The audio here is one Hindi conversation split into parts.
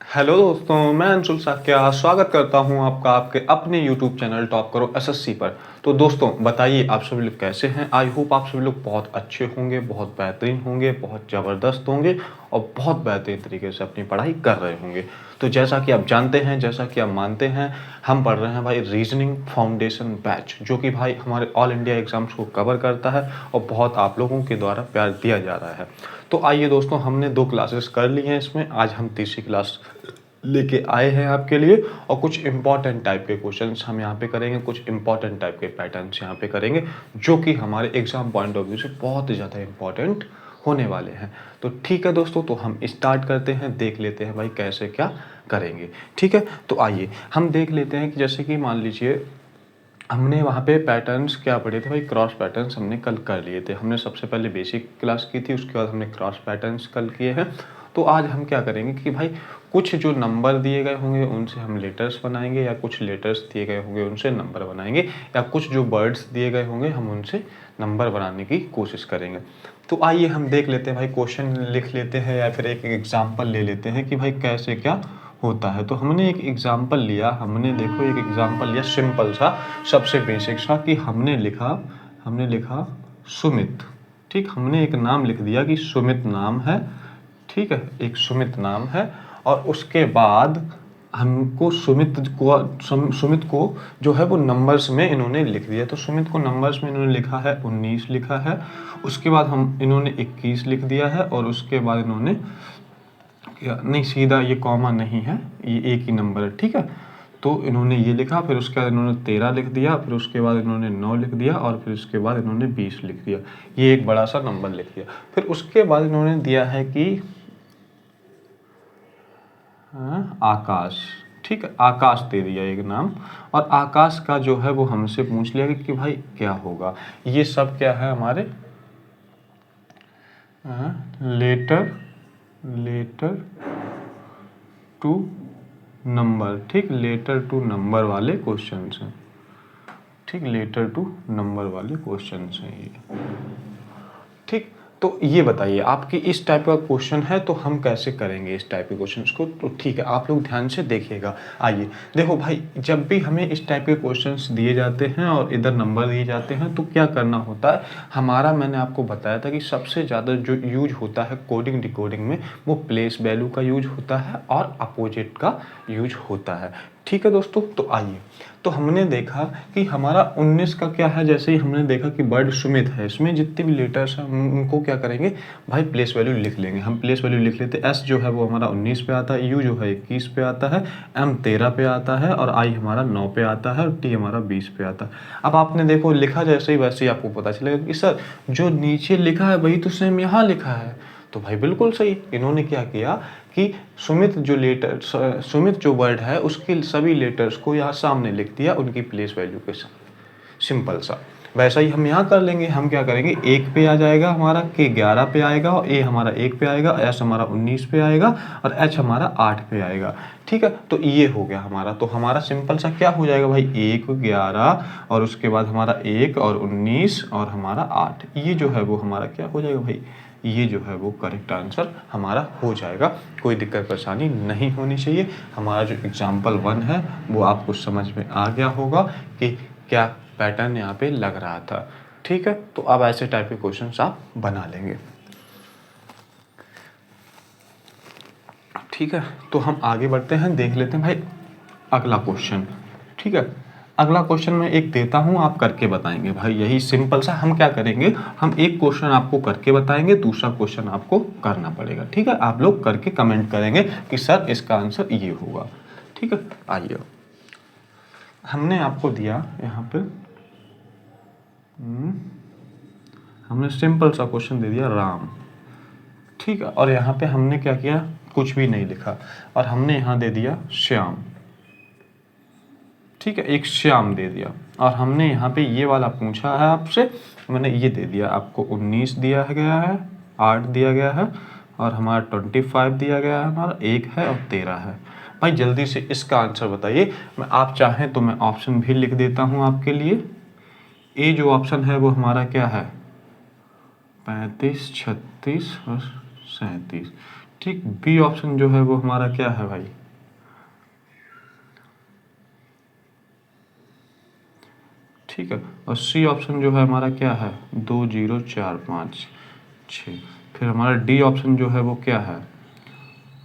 हेलो दोस्तों, मैं अंशुल साक्या स्वागत करता हूं आपका आपके अपने यूट्यूब चैनल टॉप करो एसएससी पर। तो दोस्तों बताइए आप सभी लोग कैसे हैं। आई होप आप सभी लोग बहुत अच्छे होंगे, बहुत बेहतरीन होंगे, बहुत ज़बरदस्त होंगे और बहुत बेहतरीन तरीके से अपनी पढ़ाई कर रहे होंगे। तो जैसा कि आप जानते हैं, जैसा कि आप मानते हैं, हम पढ़ रहे हैं भाई रीजनिंग फाउंडेशन बैच, जो कि भाई हमारे ऑल इंडिया एग्जाम्स को कवर करता है और बहुत आप लोगों के द्वारा प्यार दिया जा रहा है। तो आइए दोस्तों, हमने 2 क्लासेस कर ली हैं इसमें, आज हम तीसरी क्लास लेके आए हैं आपके लिए और कुछ इंपॉर्टेंट टाइप के क्वेश्चंस हम यहाँ पे करेंगे, कुछ इंपॉर्टेंट टाइप के पैटर्न्स यहाँ पे करेंगे जो कि हमारे एग्जाम पॉइंट ऑफ व्यू से बहुत ज़्यादा इंपॉर्टेंट होने वाले हैं। तो ठीक है दोस्तों, तो हम स्टार्ट करते हैं, देख लेते हैं भाई कैसे क्या करेंगे। ठीक है, तो आइए हम देख लेते हैं कि जैसे कि मान लीजिए हमने वहाँ पे पैटर्न्स क्या पढ़े थे भाई, क्रॉस पैटर्न्स हमने कल कर लिए थे। हमने सबसे पहले बेसिक क्लास की थी, उसके बाद हमने क्रॉस पैटर्न्स कल किए हैं। तो आज हम क्या करेंगे कि भाई कुछ जो नंबर दिए गए होंगे उनसे हम लेटर्स बनाएंगे, या कुछ लेटर्स दिए गए होंगे उनसे नंबर बनाएंगे, या कुछ जो वर्ड्स दिए गए होंगे हम उनसे नंबर बनाने की कोशिश करेंगे। तो आइए हम देख लेते हैं भाई, क्वेश्चन लिख लेते हैं या फिर एक एग्जाम्पल ले लेते हैं कि भाई कैसे क्या होता है। तो हमने एक एग्जाम्पल लिया, हमने देखो एक एग्जाम्पल लिया सिंपल सा, सबसे बेसिक सा, कि हमने लिखा सुमित। ठीक, हमने एक नाम लिख दिया कि सुमित नाम है। ठीक है, एक सुमित नाम है और उसके बाद हमको सुमित को जो है वो नंबर्स में इन्होंने लिख दिया। तो सुमित को नंबर्स में इन्होंने लिखा है 19 लिखा है। उसके बाद इन्होंने 21 लिख दिया है और उसके बाद इन्होंने नहीं, सीधा ये कॉमा नहीं है, ये एक ही नंबर है। ठीक है, तो इन्होंने ये लिखा, फिर उसके बाद इन्होंने 13 लिख दिया, फिर उसके बाद इन्होंने 9 लिख दिया और फिर उसके बाद इन्होंने 20 लिख दिया। ये एक बड़ा सा नंबर लिख दिया। फिर उसके बाद इन्होंने दिया है कि आकाश। ठीक है, आकाश दे दिया एक नाम, और आकाश का जो है वो हमसे पूछ लिया कि भाई क्या होगा। ये सब क्या है हमारे लेटर टू नंबर। ठीक, लेटर टू नंबर वाले क्वेश्चंस हैं। ठीक, लेटर टू नंबर वाले क्वेश्चंस हैं ये। ठीक, तो ये बताइए आपकी इस टाइप का क्वेश्चन है तो हम कैसे करेंगे इस टाइप के क्वेश्चंस को। तो ठीक है, आप लोग ध्यान से देखिएगा। आइए देखो भाई, जब भी हमें इस टाइप के क्वेश्चंस दिए जाते हैं और इधर नंबर दिए जाते हैं तो क्या करना होता है हमारा, मैंने आपको बताया था कि सबसे ज़्यादा जो यूज होता है कोडिंग डिकोडिंग में वो प्लेस वैल्यू का यूज होता है और अपोजिट का यूज होता है। ठीक है दोस्तों, तो आइए, तो हमने देखा कि हमारा 19 का क्या है। जैसे ही हमने देखा कि वर्ड सुमित है, इसमें जितने भी लेटर्स हैं उनको क्या करेंगे भाई, प्लेस वैल्यू लिख लेंगे। हम प्लेस वैल्यू लिख लेते हैं। एस जो है वो हमारा 19 पे आता है, यू जो है 21 पे आता है, एम 13 पे आता है और आई हमारा 9 पे आता है और टी हमारा 20 पे आता है। अब आपने देखो लिखा जैसे ही वैसे ही आपको पता चलेगा कि सर जो नीचे लिखा है वही तो सेम यहाँ लिखा है। तो भाई बिल्कुल सही, इन्होंने क्या किया कि सुमित जो वर्ड है उसके सभी लेटर्स को यहाँ सामने लिख दिया उनकी प्लेस वैल्यू के साथ। सिंपल सा। वैसा ही हम यहाँ कर लेंगे। हम क्या करेंगे, 1 पे आ जाएगा हमारा, के 11 पे आएगा और ए हमारा 1 पे आएगा, एस हमारा 19 पे आएगा और एच हमारा 8 पे आएगा। ठीक है, तो ये हो गया हमारा। तो हमारा सिंपल सा क्या हो जाएगा भाई, 1 11 और उसके बाद हमारा 1 और 19 और हमारा 8। ये जो है वो हमारा क्या हो जाएगा भाई, ये जो है वो करेक्ट आंसर हमारा हो जाएगा। कोई दिक्कत परेशानी नहीं होनी चाहिए। हमारा जो एग्जाम्पल 1 है वो आपको समझ में आ गया होगा कि क्या पैटर्न यहाँ पे लग रहा था। ठीक है, तो अब ऐसे टाइप के क्वेश्चंस आप बना लेंगे। ठीक है, तो हम आगे बढ़ते हैं, देख लेते हैं भाई अगला क्वेश्चन। ठीक है, अगला क्वेश्चन मैं एक देता हूं, आप करके बताएंगे भाई। यही सिंपल सा हम क्या करेंगे, हम एक क्वेश्चन आपको करके बताएंगे, दूसरा क्वेश्चन आपको करना पड़ेगा। ठीक है, आप लोग करके कमेंट करेंगे कि सर इसका आंसर ये होगा। ठीक है, आइए हमने आपको दिया यहाँ पे हमने सिंपल सा क्वेश्चन दे दिया राम। ठीक है, और यहाँ पे हमने क्या किया, कुछ भी नहीं लिखा और हमने यहाँ दे दिया श्याम। ठीक है, एक श्याम दे दिया और हमने यहाँ पे ये वाला पूछा है आपसे, मैंने ये दे दिया आपको 19 दिया गया है, 8 दिया गया है और हमारा 25 दिया गया है, हमारा 1 है और 13 है। भाई जल्दी से इसका आंसर बताइए। मैं आप चाहें तो मैं ऑप्शन भी लिख देता हूँ आपके लिए। ए जो ऑप्शन है वो हमारा क्या है, 35 36 और 37। ठीक, बी ऑप्शन जो है वो हमारा क्या है भाई, ठीक है। और सी ऑप्शन जो है हमारा क्या है, 2 0 4 5 6। फिर हमारा डी ऑप्शन जो है वो क्या है,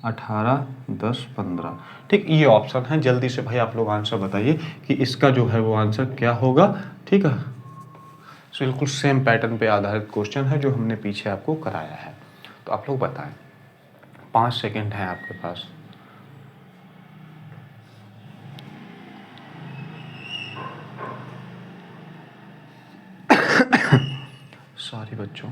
18 10 15। ठीक, ये ऑप्शन है। जल्दी से भाई आप लोग आंसर बताइए कि इसका जो है वो आंसर क्या होगा। ठीक है, तो बिल्कुल सेम पैटर्न पे आधारित क्वेश्चन है जो हमने पीछे आपको कराया है। तो आप लोग बताएं, 5 सेकंड है आपके पास। सॉरी बच्चों।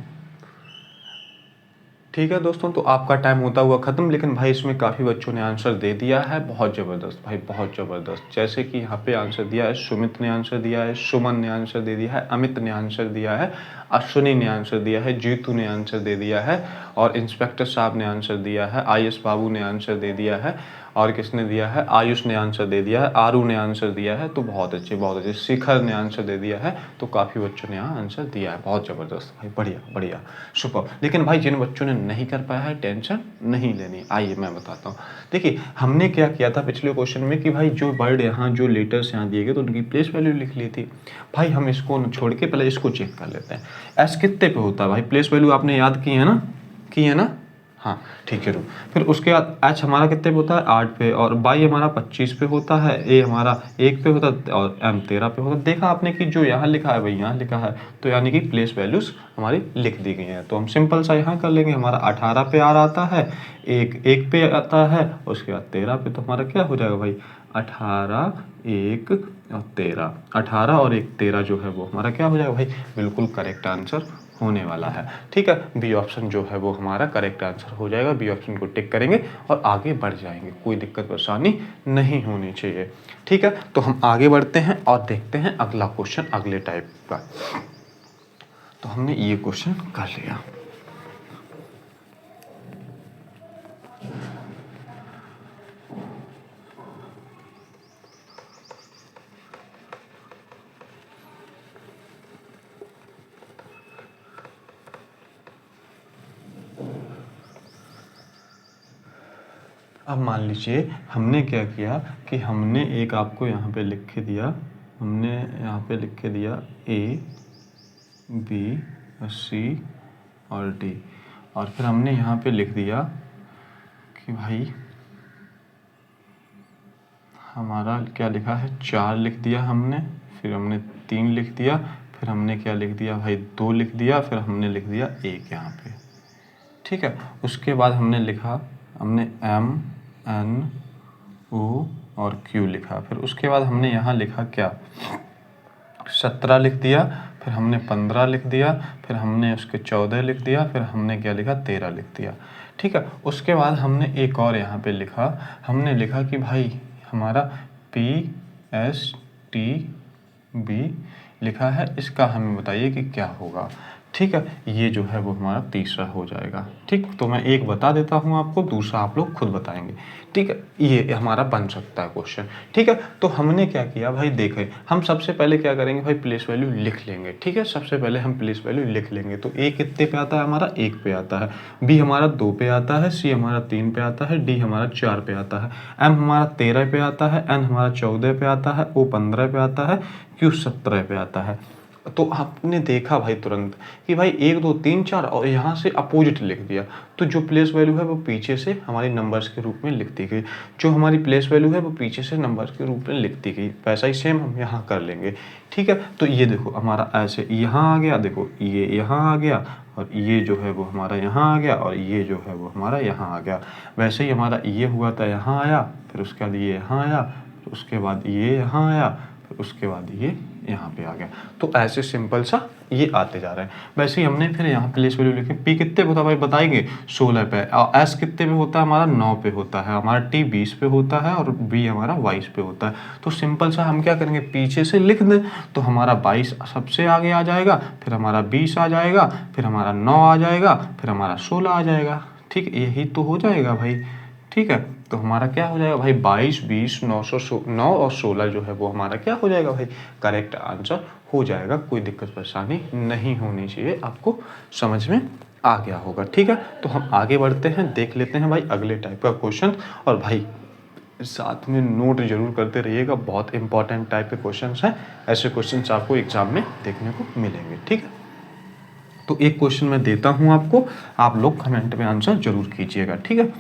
ठीक है दोस्तों, तो आपका टाइम होता हुआ ख़त्म, लेकिन भाई इसमें काफ़ी बच्चों ने आंसर दे दिया है। बहुत ज़बरदस्त भाई, बहुत ज़बरदस्त। जैसे कि यहाँ पे आंसर दिया है, सुमित ने आंसर दिया है, सुमन ने आंसर दे दिया है, अमित ने आंसर दिया है, अश्विनी ने आंसर दिया है, जीतू ने आंसर दे दिया है, और इंस्पेक्टर साहब ने आंसर दिया है, IS बाबू ने आंसर दे दिया है, और किसने दिया है, आयुष ने आंसर दे दिया है, आरू ने आंसर दिया है। तो बहुत अच्छे, बहुत अच्छे। शिखर ने आंसर दे दिया है। तो काफ़ी बच्चों ने यहाँ आंसर दिया है। बहुत ज़बरदस्त भाई, बढ़िया बढ़िया, सुपर। लेकिन भाई जिन बच्चों ने नहीं कर पाया है, टेंशन नहीं लेनी। आइए मैं बताता हूँ। देखिए हमने क्या किया था पिछले क्वेश्चन में कि भाई जो वर्ड यहाँ, जो लेटर्स यहाँ दिए गए तो उनकी प्लेस वैल्यू लिख ली थी। भाई हम इसको छोड़ के पहले इसको चेक कर लेते हैं। एस कितने पे होता है भाई, प्लेस वैल्यू आपने याद की है ना, की है ना, हाँ ठीक है। फिर उसके बाद एच हमारा कितने पे होता है, 8 पे, और बाई हमारा 25 पे होता है, ए हमारा 1 पे होता है, और एम 13 पे होता है। देखा आपने कि जो यहाँ लिखा है वही यहाँ लिखा है, तो यानी कि प्लेस वैल्यूज हमारी लिख दी गई हैं। तो हम सिंपल सा यहाँ कर लेंगे। हमारा 18 पे आ आता है, एक पे आता है, उसके बाद 13 पे। तो हमारा क्या हो जाएगा भाई, 18 1 और 13, 18 और 1 13 जो है वो हमारा क्या हो जाएगा भाई, बिल्कुल करेक्ट आंसर होने वाला है। ठीक है, बी ऑप्शन जो है वो हमारा करेक्ट आंसर हो जाएगा। बी ऑप्शन को टिक करेंगे और आगे बढ़ जाएंगे, कोई दिक्कत परेशानी नहीं होनी चाहिए। ठीक है, तो हम आगे बढ़ते हैं और देखते हैं अगला क्वेश्चन, अगले टाइप का। तो हमने ये क्वेश्चन कर लिया। अब मान लीजिए हमने क्या किया कि हमने एक आपको यहाँ पे लिख के दिया, हमने यहाँ पे लिख के दिया A B C और D, और फिर हमने यहाँ पे लिख दिया कि भाई हमारा क्या लिखा है, 4 लिख दिया हमने, फिर हमने 3 लिख दिया, फिर हमने क्या लिख दिया भाई, 2 लिख दिया, फिर हमने लिख दिया 1 यहाँ पे। ठीक है, उसके बाद हमने लिखा, हमने M N O और Q लिखा। फिर उसके बाद हमने यहाँ लिखा क्या, 17 लिख दिया, फिर हमने 15 लिख दिया, फिर हमने उसके 14 लिख दिया, फिर हमने क्या लिखा, 13 लिख दिया। ठीक है, उसके बाद हमने एक और यहाँ पे लिखा, हमने लिखा कि भाई हमारा PSTB लिखा है, इसका हमें बताइए कि क्या होगा। ठीक है, ये जो है वो हमारा तीसरा हो जाएगा। ठीक, तो मैं एक बता देता हूँ आपको, दूसरा आप लोग खुद बताएंगे। ठीक है, ये हमारा बन सकता है क्वेश्चन। ठीक है, तो हमने क्या किया भाई, देखें हम सबसे पहले क्या करेंगे भाई, प्लेस वैल्यू लिख लेंगे। ठीक है, सबसे पहले हम प्लेस वैल्यू लिख लेंगे। तो ए कितने पे आता है हमारा, 1 पे आता है, बी हमारा 2 पे आता है, सी हमारा 3 पे आता है, डी हमारा 4 पे आता है, एम हमारा 13 पे आता है, एन हमारा 14 पे आता है, ओ 15 पे आता है, क्यू 17 पे आता है। तो आपने देखा भाई तुरंत कि भाई 1 2 3 4 और यहाँ से अपोजिट लिख दिया, तो जो प्लेस वैल्यू है वो पीछे से हमारी नंबर्स के रूप में लिख दी गई, जो हमारी प्लेस वैल्यू है वो पीछे से नंबर्स के रूप में लिख दी गई। वैसा ही सेम हम यहाँ कर लेंगे। ठीक है, तो ये देखो हमारा ऐसे यहाँ आ गया, देखो ये यहाँ आ गया, और ये जो है वो हमारा यहाँ आ गया, और ये जो है वो हमारा यहाँ आ गया। वैसे ही हमारा ये हुआ था, यहाँ आया, फिर उसके बाद ये यहाँ आया, फिर उसके बाद ये यहाँ आया, फिर उसके बाद ये यहाँ पे आ गया। तो ऐसे सिंपल सा ये आते जा रहे हैं। वैसे ही हमने फिर यहाँ प्लेस वैल्यू लिखे, पी कितने पे होता है भाई बताएंगे, 16 पे, और एस कितने पे होता है हमारा, 9 पे होता है, हमारा टी 20 पे होता है, और बी हमारा 22 पे होता है। तो सिंपल सा हम क्या करेंगे, पीछे से लिख दें, तो हमारा 22 सबसे आगे आ जाएगा, फिर हमारा 20 आ जाएगा, फिर हमारा 9 आ जाएगा, फिर हमारा 16 आ जाएगा। ठीक, यही तो हो जाएगा भाई। ठीक है, तो हमारा क्या हो जाएगा भाई, 22 20 9 और 16 जो है वो हमारा क्या हो जाएगा भाई, करेक्ट आंसर हो जाएगा। कोई दिक्कत परेशानी नहीं होनी चाहिए, आपको समझ में आ गया होगा। ठीक है, तो हम आगे बढ़ते हैं, देख लेते हैं भाई अगले टाइप का क्वेश्चन। और भाई साथ में नोट जरूर करते रहिएगा, बहुत इंपॉर्टेंट टाइप के क्वेश्चंस हैं, ऐसे क्वेश्चंस आपको एग्जाम में देखने को मिलेंगे। ठीक है, तो एक क्वेश्चन मैं देता हूं आपको, आप लोग कमेंट में आंसर जरूर कीजिएगा। ठीक है,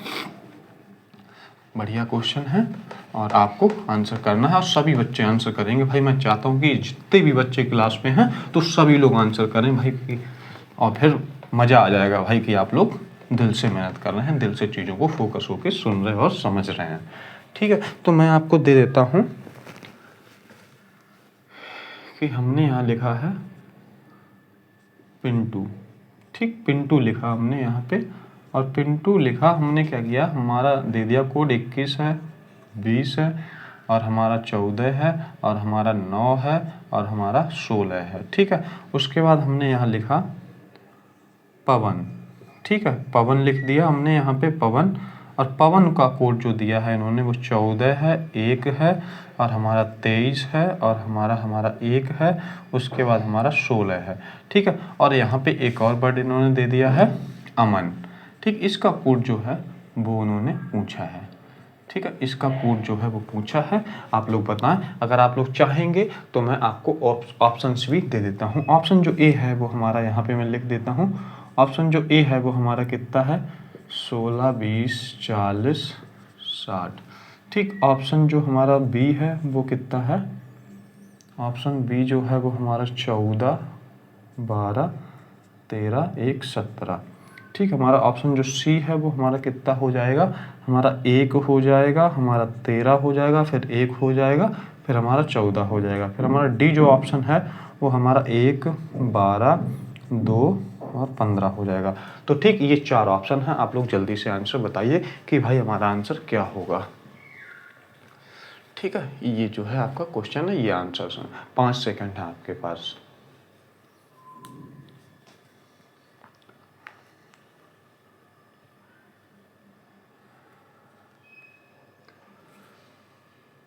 बढ़िया क्वेश्चन है और आपको आंसर करना है और सभी बच्चे आंसर करेंगे भाई। मैं चाहता हूं कि जितने भी बच्चे क्लास में हैं तो सभी लोग आंसर करें भाई, और फिर मज़ा आ जाएगा भाई कि आप लोग दिल से मेहनत कर रहे हैं, दिल से चीज़ों को फोकस होकर सुन रहे हैं और समझ रहे हैं। ठीक है, तो मैं आपको दे देता हूँ कि हमने यहाँ लिखा है पिंटू। ठीक, पिंटू लिखा हमने यहाँ पे, और पिंटू लिखा हमने क्या किया, हमारा दे दिया कोड 21 है, 20 है, और हमारा 14 है, और हमारा 9 है, और हमारा 16 है। ठीक है, उसके बाद हमने यहाँ लिखा पवन। ठीक है, पवन लिख दिया हमने यहाँ पे पवन, और पवन का कोड जो दिया है इन्होंने वो 14 है, 1 है, और हमारा 23 है, और हमारा 1 है, उसके बाद हमारा 16 है। ठीक है, और यहाँ पे एक और वर्ड इन्होंने दे दिया है अमन। ठीक, इसका कोड जो है वो उन्होंने पूछा है। ठीक है, इसका कोड जो है वो पूछा है, आप लोग बताएं। अगर आप लोग चाहेंगे तो मैं आपको ऑप्शंस भी दे देता हूँ। ऑप्शन जो ए है वो हमारा यहाँ पे मैं लिख देता हूँ। ऑप्शन जो ए है वो हमारा कितना है, 16, 20, 40, 60। ठीक, ऑप्शन जो हमारा बी है वो कितना है, ऑप्शन बी जो है वो हमारा 14, 12, 13, 1, 17। ठीक, हमारा ऑप्शन जो सी है वो हमारा कितना हो जाएगा, हमारा 1 हो जाएगा, हमारा 13 हो जाएगा, फिर 1 हो जाएगा, फिर हमारा 14 हो जाएगा। फिर हमारा डी जो ऑप्शन है वो हमारा 1, 12, 2 और 15 हो जाएगा। तो ठीक, ये 4 ऑप्शन हैं। आप लोग जल्दी से आंसर बताइए कि भाई हमारा आंसर क्या होगा। ठीक है, ये जो है आपका क्वेश्चन है, ये आंसर है। 5 सेकंड है आपके पास।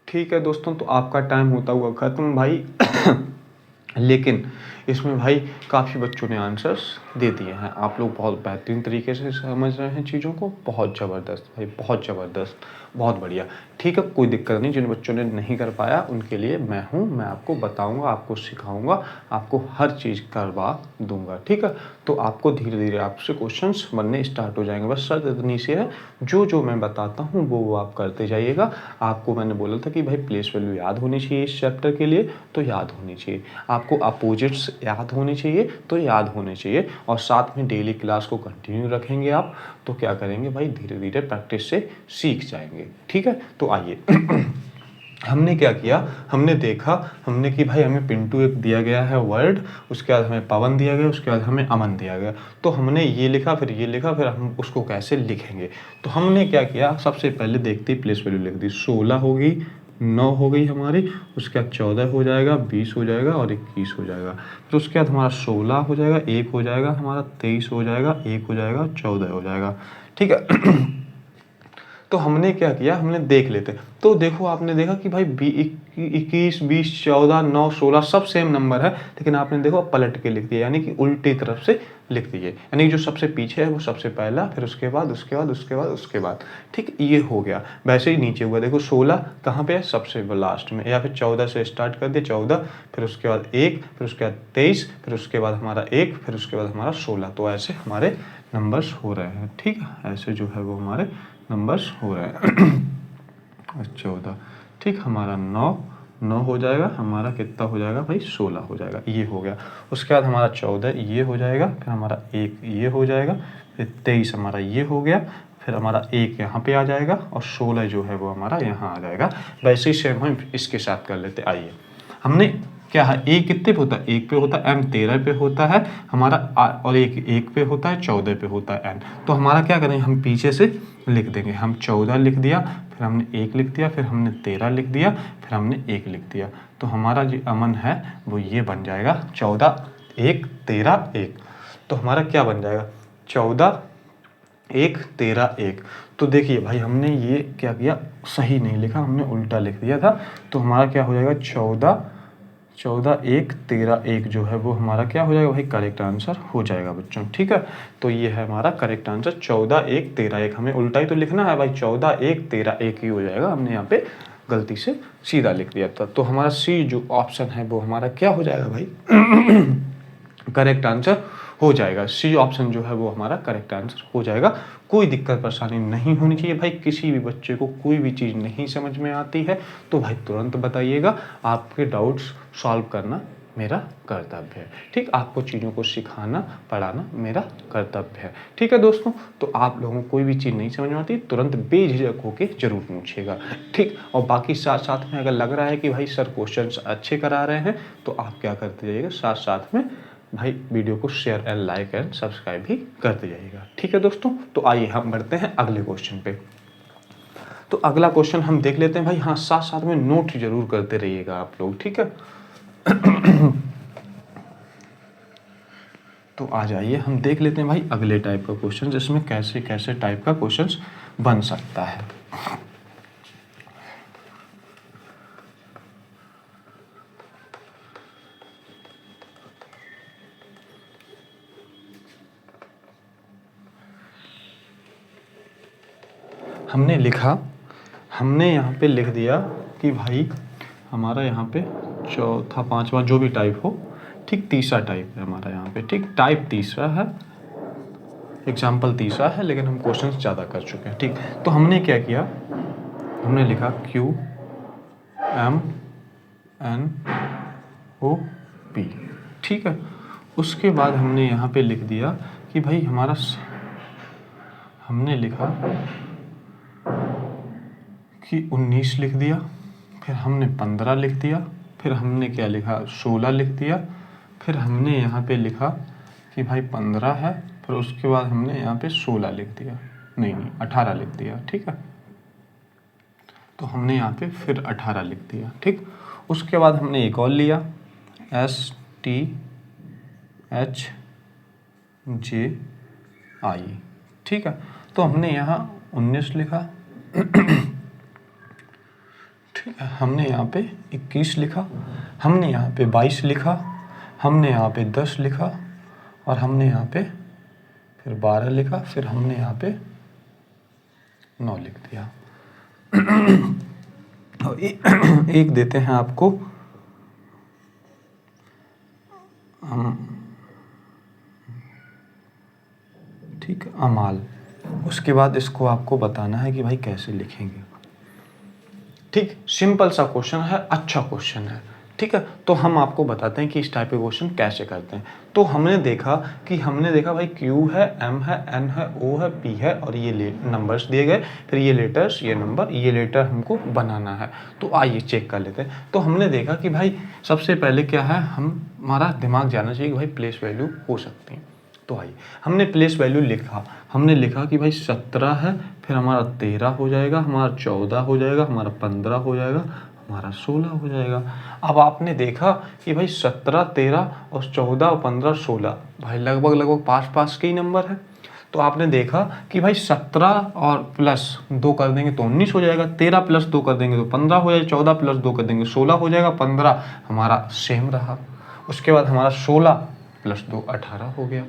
ठीक है दोस्तों, तो आपका टाइम होता हुआ खत्म भाई। लेकिन इसमें भाई काफ़ी बच्चों ने आंसर्स दे दिए हैं। आप लोग बहुत बेहतरीन तरीके से समझ रहे हैं चीज़ों को, बहुत ज़बरदस्त भाई, बहुत ज़बरदस्त, बहुत बढ़िया। ठीक है, कोई दिक्कत नहीं। जिन बच्चों ने नहीं कर पाया उनके लिए मैं हूँ, मैं आपको बताऊँगा, आपको सिखाऊँगा, आपको हर चीज़ करवा दूँगा। ठीक है, तो आपको धीरे धीरे आपसे क्वेश्चंस बनने स्टार्ट हो जाएंगे। बस शर्त इतनी सी है, जो मैं बताता हूँ वो आप करते जाइएगा। आपको मैंने बोला था कि भाई प्लेस वैल्यू याद होनी चाहिए इस चैप्टर के लिए, तो याद होनी चाहिए। आपको अपोजिट्स याद होने चाहिए, तो याद होने चाहिए, और साथ में डेली क्लास को कंटिन्यू रखेंगे आप, तो क्या करेंगे भाई, धीरे धीरे प्रैक्टिस से सीख जाएंगे। ठीक है, तो आइए। हमने क्या किया, हमने देखा, हमने कि भाई हमें पिंटू एक दिया गया है वर्ड, उसके बाद हमें पवन दिया गया, उसके बाद हमें अमन दिया गया। तो हमने ये लिखा, फिर ये लिखा, फिर हम उसको कैसे लिखेंगे। तो हमने क्या किया, सबसे पहले देखते ही प्लेस वैल्यू लिख दी। 16 हो गई, 9 हो गई हमारी, उसके बाद 14 हो जाएगा, 20 हो जाएगा, और 21 हो जाएगा। फिर उसके बाद हमारा 16 हो जाएगा, 1 हो जाएगा, हमारा 23 हो जाएगा, 1 हो जाएगा, 14 हो जाएगा। ठीक है। तो हमने क्या किया, हमने देख लेते। तो देखो, आपने देखा कि भाई 21, 20, 14, 9, 16 सब सेम नंबर है, लेकिन आपने देखो पलट के लिख दिया, यानी कि उल्टी तरफ से लिख दिए। यानी जो सबसे पीछे है वो सबसे पहला, फिर उसके बाद, उसके बाद, उसके बाद, उसके बाद। ठीक, ये हो गया। वैसे ही नीचे हुआ, देखो 16 कहाँ पे है, सबसे लास्ट में, या फिर 14 से स्टार्ट कर दिया, 14, फिर उसके बाद 1, फिर उसके बाद 23, फिर उसके बाद हमारा 1, फिर उसके बाद हमारा 16। तो ऐसे हमारे नंबर्स हो रहे हैं। ठीक है, ऐसे जो है वो हमारे नंबर्स हो रहे हैं। 14। ठीक, हमारा 9 हो जाएगा, हमारा कितना हो जाएगा भाई, 16 हो जाएगा, ये हो गया। उसके बाद हमारा 14 ये हो जाएगा, फिर हमारा 1 ये हो जाएगा, फिर 23 हमारा ये हो गया, फिर हमारा 1 यहाँ पे आ जाएगा, और 16 जो है वो हमारा यहाँ आ जाएगा। वैसे ही सेम हम इसके साथ कर लेते। आइए, हमने क्या है, ए कितने पे होता है, 1 पे होता है, एम 13 पे होता है हमारा, और 1 पे होता है, 14 पे होता है एन। तो हमारा क्या करेंगे, हम पीछे से लिख देंगे। हम 14 लिख दिया, फिर हमने 1 लिख दिया, फिर हमने 13 लिख दिया, फिर हमने 1 लिख दिया। तो हमारा जो अमन है वो ये बन जाएगा 14, 1, 13, 1। तो हमारा क्या बन जाएगा, 14, 1, 13, 1। तो देखिए भाई, हमने ये क्या किया, सही नहीं लिखा, हमने उल्टा लिख दिया था। तो हमारा क्या हो जाएगा, 14, 14 1 13 1 जो है वो हमारा क्या हो जाएगा भाई, करेक्ट आंसर हो जाएगा बच्चों। ठीक है, तो ये है हमारा करेक्ट आंसर 14 1 13 1। हमें उल्टा ही तो लिखना है भाई, 14 1 13 1 ही हो जाएगा, हमने यहाँ पे गलती से सीधा लिख दिया था। तो हमारा सी जो ऑप्शन है वो हमारा क्या हो जाएगा भाई, करेक्ट आंसर हो जाएगा। सी ऑप्शन जो है वो हमारा करेक्ट आंसर हो जाएगा। कोई दिक्कत परेशानी नहीं होनी चाहिए भाई। किसी भी बच्चे को कोई भी चीज़ नहीं समझ में आती है तो भाई तुरंत बताइएगा। आपके डाउट्स सॉल्व करना मेरा कर्तव्य है। ठीक, आपको चीज़ों को सिखाना पढ़ाना मेरा कर्तव्य है। ठीक है दोस्तों, तो आप लोगों को कोई भी चीज़ नहीं समझ में आती तुरंत बेझिझक होके जरूर पूछिएगा। ठीक, और बाकी साथ साथ में अगर लग रहा है कि भाई सर क्वेश्चंस अच्छे करा रहे हैं तो आप क्या करते जाइएगा, साथ साथ में भाई वीडियो को share and like and subscribe भी करते जाइएगा। ठीक है दोस्तों, तो आइए हम बढ़ते हैं अगले क्वेश्चन पे। तो अगला क्वेश्चन हम देख लेते हैं भाई। हाँ, साथ साथ में नोट जरूर करते रहिएगा आप लोग। ठीक है, तो आ जाइए हम देख लेते हैं भाई अगले टाइप का क्वेश्चन, जिसमें कैसे कैसे टाइप का क्वेश्चन बन सकता है। हमने यहाँ पे लिख दिया कि भाई हमारा यहाँ पे चौथा पांचवा जो भी टाइप हो, ठीक तीसरा टाइप है हमारा यहाँ पे। ठीक, टाइप तीसरा है, एग्जाम्पल तीसरा है, लेकिन हम क्वेश्चन ज़्यादा कर चुके हैं। ठीक, तो हमने क्या किया, हमने लिखा Q M N O P। ठीक है, उसके बाद हमने यहाँ पे लिख दिया कि भाई हमारा, हमने लिखा कि 19 लिख दिया, फिर हमने 15 लिख दिया, फिर हमने क्या लिखा 16 लिख दिया, फिर हमने यहाँ पे लिखा कि भाई 15 है, फिर उसके बाद हमने यहाँ पे 16 लिख दिया, नहीं 18 लिख दिया। ठीक है, तो हमने यहाँ पे फिर 18 लिख दिया। ठीक, उसके बाद हमने एक और लिया STHJI। ठीक है, तो हमने यहाँ 19 लिखा, ठीक है, हमने यहाँ पे 21 लिखा, हमने यहाँ पे 22 लिखा, हमने यहाँ पे 10 लिखा, और हमने यहाँ पे फिर 12 लिखा, फिर हमने यहाँ पे 9 लिख दिया। और एक देते हैं आपको ठीक, अमाल। उसके बाद इसको आपको बताना है कि भाई कैसे लिखेंगे। ठीक, सिंपल सा क्वेश्चन है, अच्छा क्वेश्चन है। ठीक है, तो हम आपको बताते हैं कि इस टाइप के क्वेश्चन कैसे करते हैं। तो हमने देखा भाई Q है, M है, N है, O है, P है, और ये नंबर्स दिए गए, फिर ये लेटर्स, ये नंबर, ये लेटर हमको बनाना है। तो आइए चेक कर लेते हैं। तो हमने देखा कि भाई सबसे पहले क्या है, हमारा दिमाग जाना चाहिए कि भाई प्लेस वैल्यू हो सकती है। तो आइए, हमने प्लेस वैल्यू लिखा, हमने लिखा कि भाई 17 है, फिर हमारा 13 हो जाएगा, हमारा 14 हो जाएगा, हमारा 15 हो जाएगा, हमारा 16 हो जाएगा। अब आपने देखा कि भाई 17 13 और 14 और 15 16 भाई लगभग पास पास के ही नंबर है। तो आपने देखा कि भाई 17 और प्लस 2 कर देंगे तो 19 हो जाएगा, 13 प्लस 2 कर देंगे तो 15 हो जाएगा, 14 प्लस 2 कर देंगे 16 हो जाएगा, 15 हमारा सेम रहा। उसके बाद हमारा 16 प्लस 2 18 हो गया।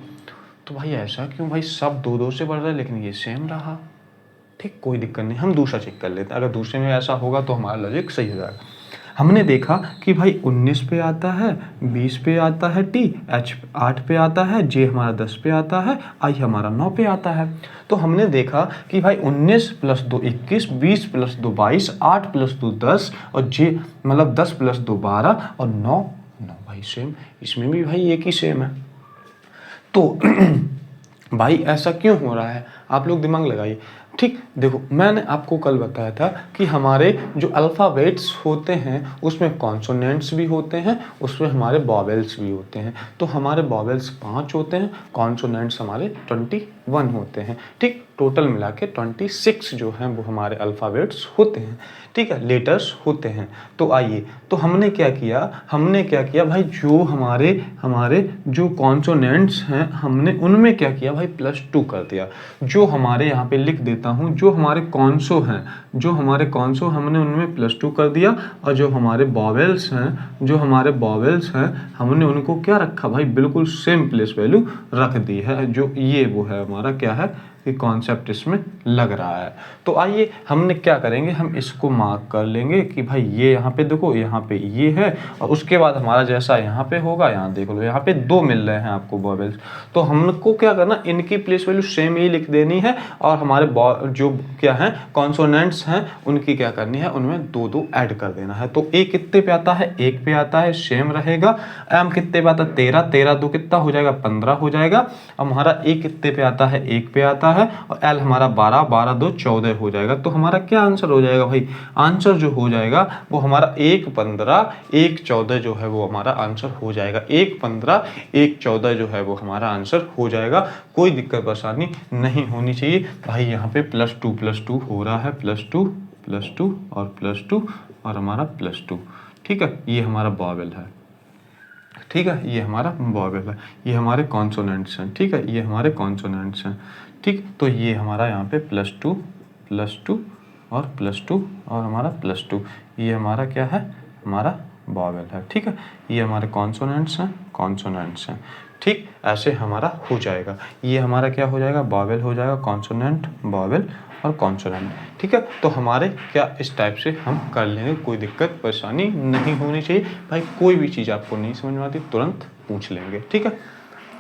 तो भाई ऐसा क्यों, भाई सब 2 से बढ़ रहा है लेकिन ये सेम रहा। ठीक, कोई दिक्कत नहीं, हम दूसरा चेक कर लेते हैं। अगर दूसरे में ऐसा होगा तो हमारा लॉजिक सही हो जाएगा। हमने देखा कि भाई 19 पे आता है, 20 पे आता है, T H 8 पे आता है, J हमारा 10 पे आता है, I हमारा 9 पे आता है। तो हमने देखा कि भाई 19 प्लस 2 21, 20 प्लस 2 22, 8 प्लस 2 10, और J मतलब 10 प्लस 2 12, और 9 भाई सेम, इसमें भी भाई एक ही सेम है। तो भाई ऐसा क्यों हो रहा है, आप लोग दिमाग लगाइए। ठीक, देखो मैंने आपको कल बताया था कि हमारे जो अल्फ़ाबेट्स होते हैं उसमें कॉन्सोनेंट्स भी होते हैं, उसमें हमारे वॉवेल्स भी होते हैं। तो हमारे वॉवेल्स 5 होते हैं, कॉन्सोनेंट्स हमारे 20 1 होते हैं। ठीक, टोटल मिला के 26 जो हैं वो हमारे अल्फ़ाबेट्स होते हैं। ठीक है, लेटर्स होते हैं। तो आइए, तो हमने क्या किया भाई, जो हमारे हमारे जो कॉन्सोनेंट्स हैं हमने उनमें क्या किया भाई, +2 कर दिया। जो हमारे यहाँ पे लिख देता हूँ, जो हमारे कॉन्सो हैं, हमने उनमें +2 कर दिया। और जो हमारे वॉवेल्स हैं हमने उनको क्या रखा भाई, बिल्कुल सेम प्लेस वैल्यू रख दी है। जो ये वो है हमारा क्या है कि कॉन्सेप्ट इसमें लग रहा है। तो आइए हमने क्या करेंगे, हम इसको मार्क कर लेंगे कि भाई ये यहाँ पे देखो, यहाँ पे ये है, और उसके बाद हमारा जैसा यहाँ पे होगा, यहाँ देख लो यहाँ पे 2 मिल रहे हैं आपको वॉवेल्स। तो हमको क्या करना, इनकी प्लेस वैल्यू सेम ही लिख देनी है, और हमारे जो क्या है कॉन्सोनेंट्स हैं उनकी क्या करनी है, उनमें 2-2 ऐड कर देना है। तो ए कितने पे आता है, 1 पे आता है, सेम रहेगा। एम कितने पे आता है, 13, 13 2 कितना हो जाएगा, 15 हो जाएगा। अब हमारा ए कितने पे आता है, 1 पे आता है, और एल हमारा 12, 12 2 14 हो जाएगा। तो हमारा क्या आंसर हो जाएगा भाई, आंसर जो हो जाएगा वो हमारा 1 15 1 14 जो है वो हमारा आंसर हो जाएगा। 1 15 1 14 जो है वो हमारा आंसर हो जाएगा। कोई दिक्कत परेशानी नहीं होनी चाहिए भाई। यहाँ पे +2 हो रहा है, +2 और +2 और हमारा +2। ठीक है, ये हमारा वॉवेल है। ठीक है, ये हमारा वॉवेल है, ये हमारे कॉन्सोनेंट्स हैं। ठीक है, ये हमारे कॉन्सोनेंट्स हैं। ठीक, तो ये हमारा यहाँ पे +2 और +2 और हमारा +2, ये हमारा क्या है, हमारा वॉवेल है। ठीक है, ये हमारे कॉन्सोनेंट्स हैं। ठीक, ऐसे हमारा हो जाएगा। ये हमारा क्या हो जाएगा, वॉवेल हो जाएगा, कॉन्सोनेंट, वॉवेल और कॉन्सोनेंट। ठीक है, तो हमारे क्या इस टाइप से हम कर लेंगे, कोई दिक्कत परेशानी नहीं होनी चाहिए भाई। कोई भी चीज़ आपको नहीं समझ में आती तुरंत पूछ लेंगे। ठीक है,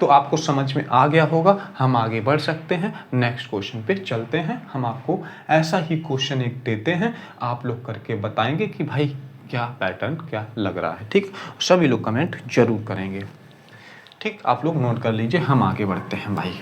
तो आपको समझ में आ गया होगा, हम आगे बढ़ सकते हैं, नेक्स्ट क्वेश्चन पे चलते हैं। हम आपको ऐसा ही क्वेश्चन एक देते हैं, आप लोग करके बताएंगे कि भाई क्या पैटर्न क्या लग रहा है। ठीक, सभी लोग कमेंट जरूर करेंगे। ठीक, आप लोग नोट कर लीजिए, हम आगे बढ़ते हैं भाई।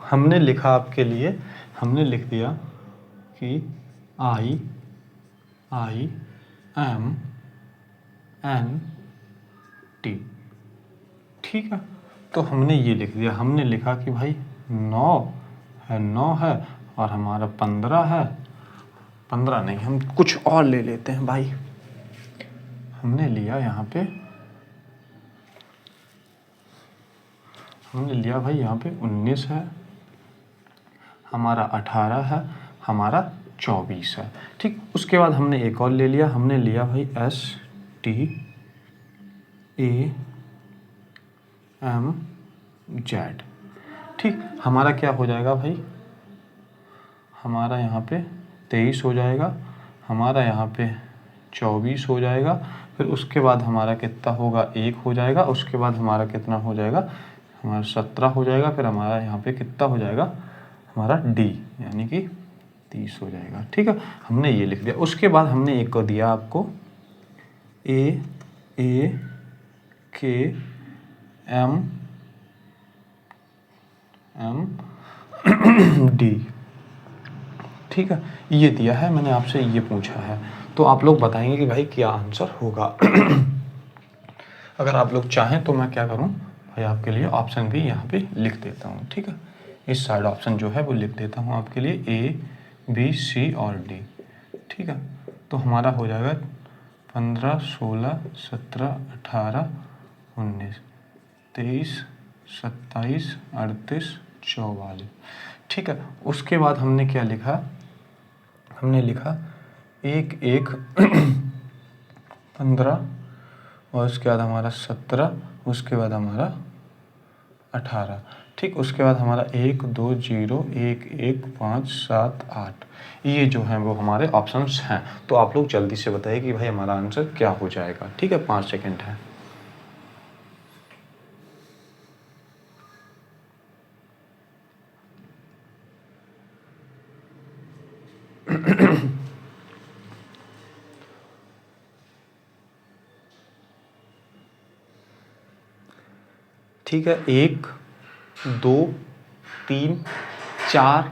हमने लिखा आपके लिए, हमने लिख दिया कि I M N T। ठीक है, तो हमने ये लिख दिया, हमने लिखा कि भाई 9 है और हमारा 15 है। 15 नहीं, हम कुछ और ले लेते हैं भाई। हमने लिया यहाँ पे, हमने लिया भाई यहाँ पे 19 है, हमारा 18 है, हमारा 24 है। ठीक, उसके बाद हमने एक और ले लिया, हमने लिया भाई STAMZ। ठीक, हमारा क्या हो जाएगा भाई, हमारा यहाँ पे 23 हो जाएगा, हमारा यहाँ पे 24 हो जाएगा, फिर उसके बाद हमारा कितना होगा, 1 हो जाएगा, उसके बाद हमारा कितना हो जाएगा, हमारा 17 हो जाएगा, फिर हमारा यहाँ पे कितना हो जाएगा, हमारा D यानी कि 30 हो जाएगा। ठीक है, हमने ये लिख दिया। उसके बाद हमने एक को दिया आपको AAKMD। ठीक है, ये दिया है मैंने आपसे, ये पूछा है, तो आप लोग बताएंगे कि भाई क्या आंसर होगा। अगर आप लोग चाहें तो मैं क्या करूं भाई, आपके लिए ऑप्शन भी यहाँ पे लिख देता हूँ। ठीक है, इस साइड ऑप्शन जो है वो लिख देता हूँ आपके लिए, A B C और D। ठीक है, तो हमारा हो जाएगा 15 16 17 18 19 23 27 38 44। ठीक है, उसके बाद हमने क्या लिखा, हमने लिखा 1 1 15 और उसके बाद हमारा 17, उसके बाद हमारा 18। ठीक, उसके बाद हमारा 1 2 0 1 1 5 7 8। ये जो हैं वो हमारे ऑप्शंस हैं। तो आप लोग जल्दी से बताइए कि भाई हमारा आंसर क्या हो जाएगा। ठीक है, 5 सेकेंड है। ठीक है, 1 2 3 4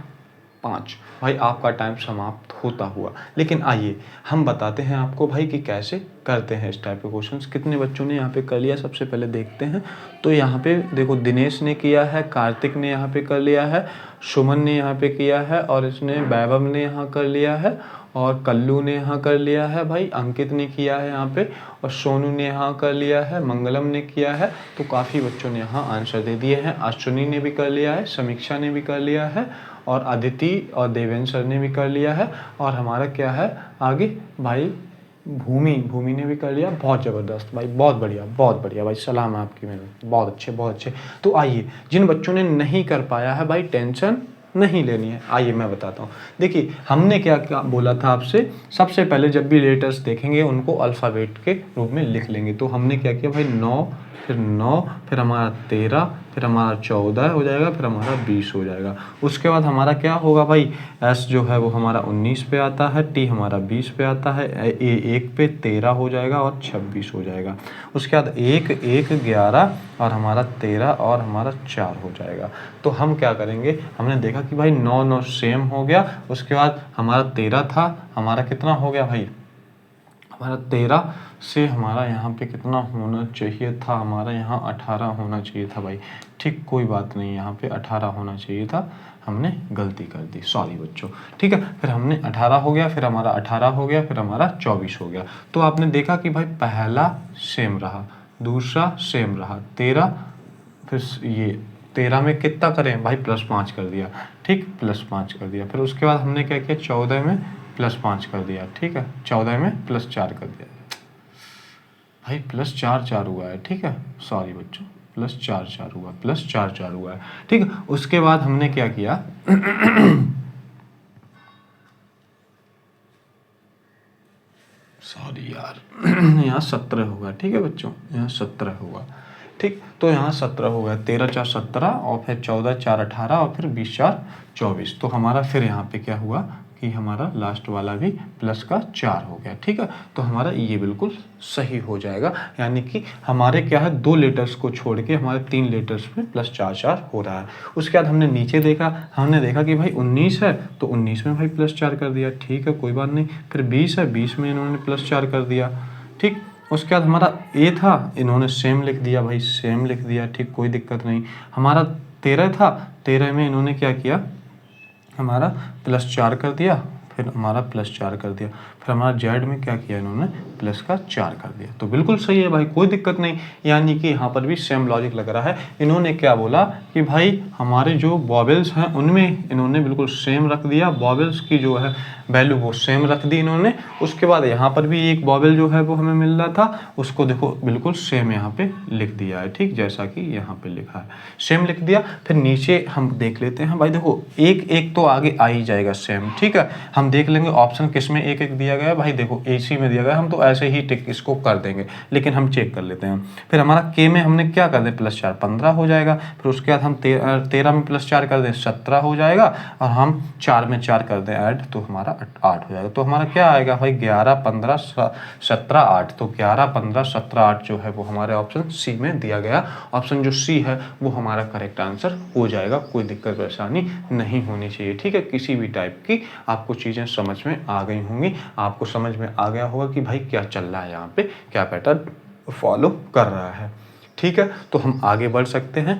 5। भाई आपका टाइम समाप्त होता हुआ। लेकिन आइए हम बताते हैं आपको भाई कि कैसे करते हैं इस टाइप के क्वेश्चंस। कितने बच्चों ने यहाँ पे कर लिया सबसे पहले देखते हैं। तो यहाँ पे देखो दिनेश ने किया है, कार्तिक ने यहाँ पे कर लिया है, सुमन ने यहाँ पे किया है, और इसने वैभव ने यहाँ कर लिया है, और कल्लू ने यहाँ कर लिया है, भाई अंकित ने किया है यहाँ पे, और सोनू ने यहाँ कर लिया है, मंगलम ने किया है। तो काफ़ी बच्चों ने यहाँ आंसर दे दिए हैं। अश्विनी ने भी कर लिया है, समीक्षा ने भी कर लिया है, और अदिति और देवेंद्र सर ने भी कर लिया है, और हमारा क्या है आगे भाई भूमि ने भी कर लिया। बहुत ज़बरदस्त भाई, बहुत बढ़िया भाई, सलाम है आपकी मेरे, बहुत अच्छे। तो आइए जिन बच्चों ने नहीं कर पाया है भाई टेंशन नहीं लेनी है। आइए मैं बताता हूँ। देखिए हमने क्या क्या बोला था आपसे, सबसे पहले जब भी लेटर्स देखेंगे उनको अल्फ़ाबेट के रूप में लिख लेंगे। तो हमने क्या किया भाई 9, फिर 9, फिर हमारा 13, फिर हमारा 14 हो जाएगा, फिर हमारा 20 हो जाएगा। उसके बाद हमारा क्या होगा भाई, एस जो है वो हमारा 19 पे आता है, टी हमारा 20 पे आता है, ए 1 पे 13 हो जाएगा, और 26 हो जाएगा। उसके बाद 1 1 11, और हमारा 13, और हमारा 4 हो जाएगा। तो हम क्या करेंगे, हमने देखा कि भाई 9 9 सेम हो गया। उसके बाद हमारा 13 था, हमारा कितना हो गया भाई, हमारा 13 से हमारा यहाँ पे कितना होना चाहिए था, हमारा यहाँ 18 होना चाहिए था भाई। ठीक, कोई बात नहीं, यहाँ पे 18 होना चाहिए था, हमने गलती कर दी, सॉरी बच्चों। ठीक है, फिर हमने 18 हो गया, फिर हमारा 18 हो गया, फिर हमारा 24 हो गया। तो आपने देखा कि भाई पहला सेम रहा, दूसरा सेम रहा, 13, फिर ये 13 में कितना करें भाई, +5 कर दिया। ठीक, +5 कर दिया। फिर उसके बाद हमने क्या किया, 14 में +5 कर दिया। ठीक है, 14 में +4 कर दिया भाई, +4 हुआ है। ठीक है, सॉरी बच्चों, +4 हुआ, +4 हुआ है। ठीक है, उसके बाद हमने क्या किया सॉरी यार यहाँ 17 होगा। ठीक है बच्चों, यहाँ 17 होगा। ठीक, तो यहाँ 17 हो गया, 13 4 17, और फिर 14 4 18, और फिर 20 4 24। तो हमारा फिर यहाँ पे क्या हुआ कि हमारा लास्ट वाला भी +4 हो गया। ठीक है, तो हमारा ये बिल्कुल सही हो जाएगा। यानी कि हमारे क्या है, 2 लेटर्स को छोड़ के हमारे 3 लेटर्स में +4 हो रहा है। उसके बाद हमने नीचे देखा, हमने देखा कि भाई 19 है, तो 19 में भाई +4 कर दिया। ठीक है, कोई बात नहीं। फिर 20 है, 20 में इन्होंने +4 कर दिया। ठीक, उसके बाद हमारा ए था, इन्होंने सेम लिख दिया भाई, सेम लिख दिया। ठीक, कोई दिक्कत नहीं। हमारा 13 था, 13 में इन्होंने क्या किया, हमारा +4 कर दिया, फिर हमारा +4 कर दिया। फिर हमारा जेड में क्या किया, इन्होंने +4 कर दिया। तो बिल्कुल सही है भाई, कोई दिक्कत नहीं। यानी कि यहाँ पर भी सेम लॉजिक लग रहा है। इन्होंने क्या बोला कि भाई हमारे जो वॉवेल्स हैं उनमें इन्होंने बिल्कुल सेम रख दिया, वॉवेल्स की जो है वैल्यू वो सेम रख दी इन्होंने। उसके बाद यहाँ पर भी एक वॉवेल जो है वो हमें मिल रहा था, उसको देखो बिल्कुल सेम यहाँ पे लिख दिया है। ठीक, जैसा कि यहाँ पे लिखा है, सेम लिख दिया। फिर नीचे हम देख लेते हैं भाई, देखो एक एक तो आगे आ ही जाएगा सेम। ठीक है, हम देख लेंगे ऑप्शन किस में एक एक दिया गया है भाई, देखो AC में दिया गया है, हम तो ऐसे ही टिक इसको कर देंगे, लेकिन हम चेक कर लेते हैं। फिर हमारा के में हमने क्या कर दें, +4 15 हो जाएगा। फिर उसके बाद हम 13 में +4 कर दें 17 हो जाएगा, और हम 4 में 4 कर दें ऐड, तो हमारा 8 हो जाएगा। तो हमारा क्या आएगा भाई, 11 15 17 8। तो 11 15 17 8 जो है वो हमारे ऑप्शन सी में दिया गया। ऑप्शन जो सी है वो हमारा करेक्ट आंसर हो जाएगा, कोई दिक्कत परेशानी नहीं होनी चाहिए। ठीक है, किसी भी टाइप की आपको चीज़ें समझ में आ गई होंगी, आपको समझ में आ गया होगा कि भाई क्या चल रहा है यहाँ पे, क्या पैटर्न फॉलो कर रहा है। ठीक है, तो हम आगे बढ़ सकते हैं।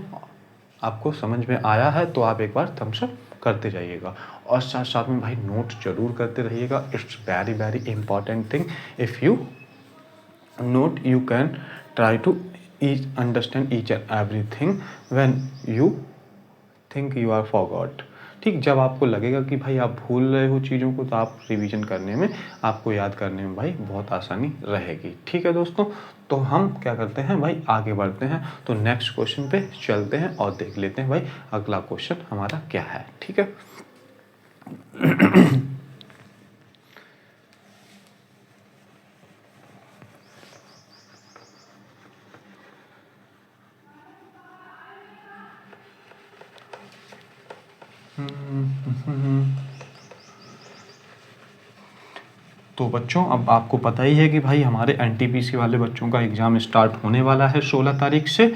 आपको समझ में आया है तो आप एक बार थम्स अप करते जाइएगा, और साथ साथ में भाई नोट जरूर करते रहिएगा। It's very very important thing. If you note you can try to understand each and everything when you think you are forgot. ठीक, जब आपको लगेगा कि भाई आप भूल रहे हो चीज़ों को, तो आप रिवीजन करने में, आपको याद करने में भाई बहुत आसानी रहेगी। ठीक है दोस्तों, तो हम क्या करते हैं भाई, आगे बढ़ते हैं। तो नेक्स्ट क्वेश्चन पे चलते हैं और देख लेते हैं भाई अगला क्वेश्चन हमारा क्या है। ठीक है तो बच्चों अब आपको पता ही है कि भाई हमारे NTPC वाले बच्चों का एग्ज़ाम स्टार्ट होने वाला है 16 तारीख से।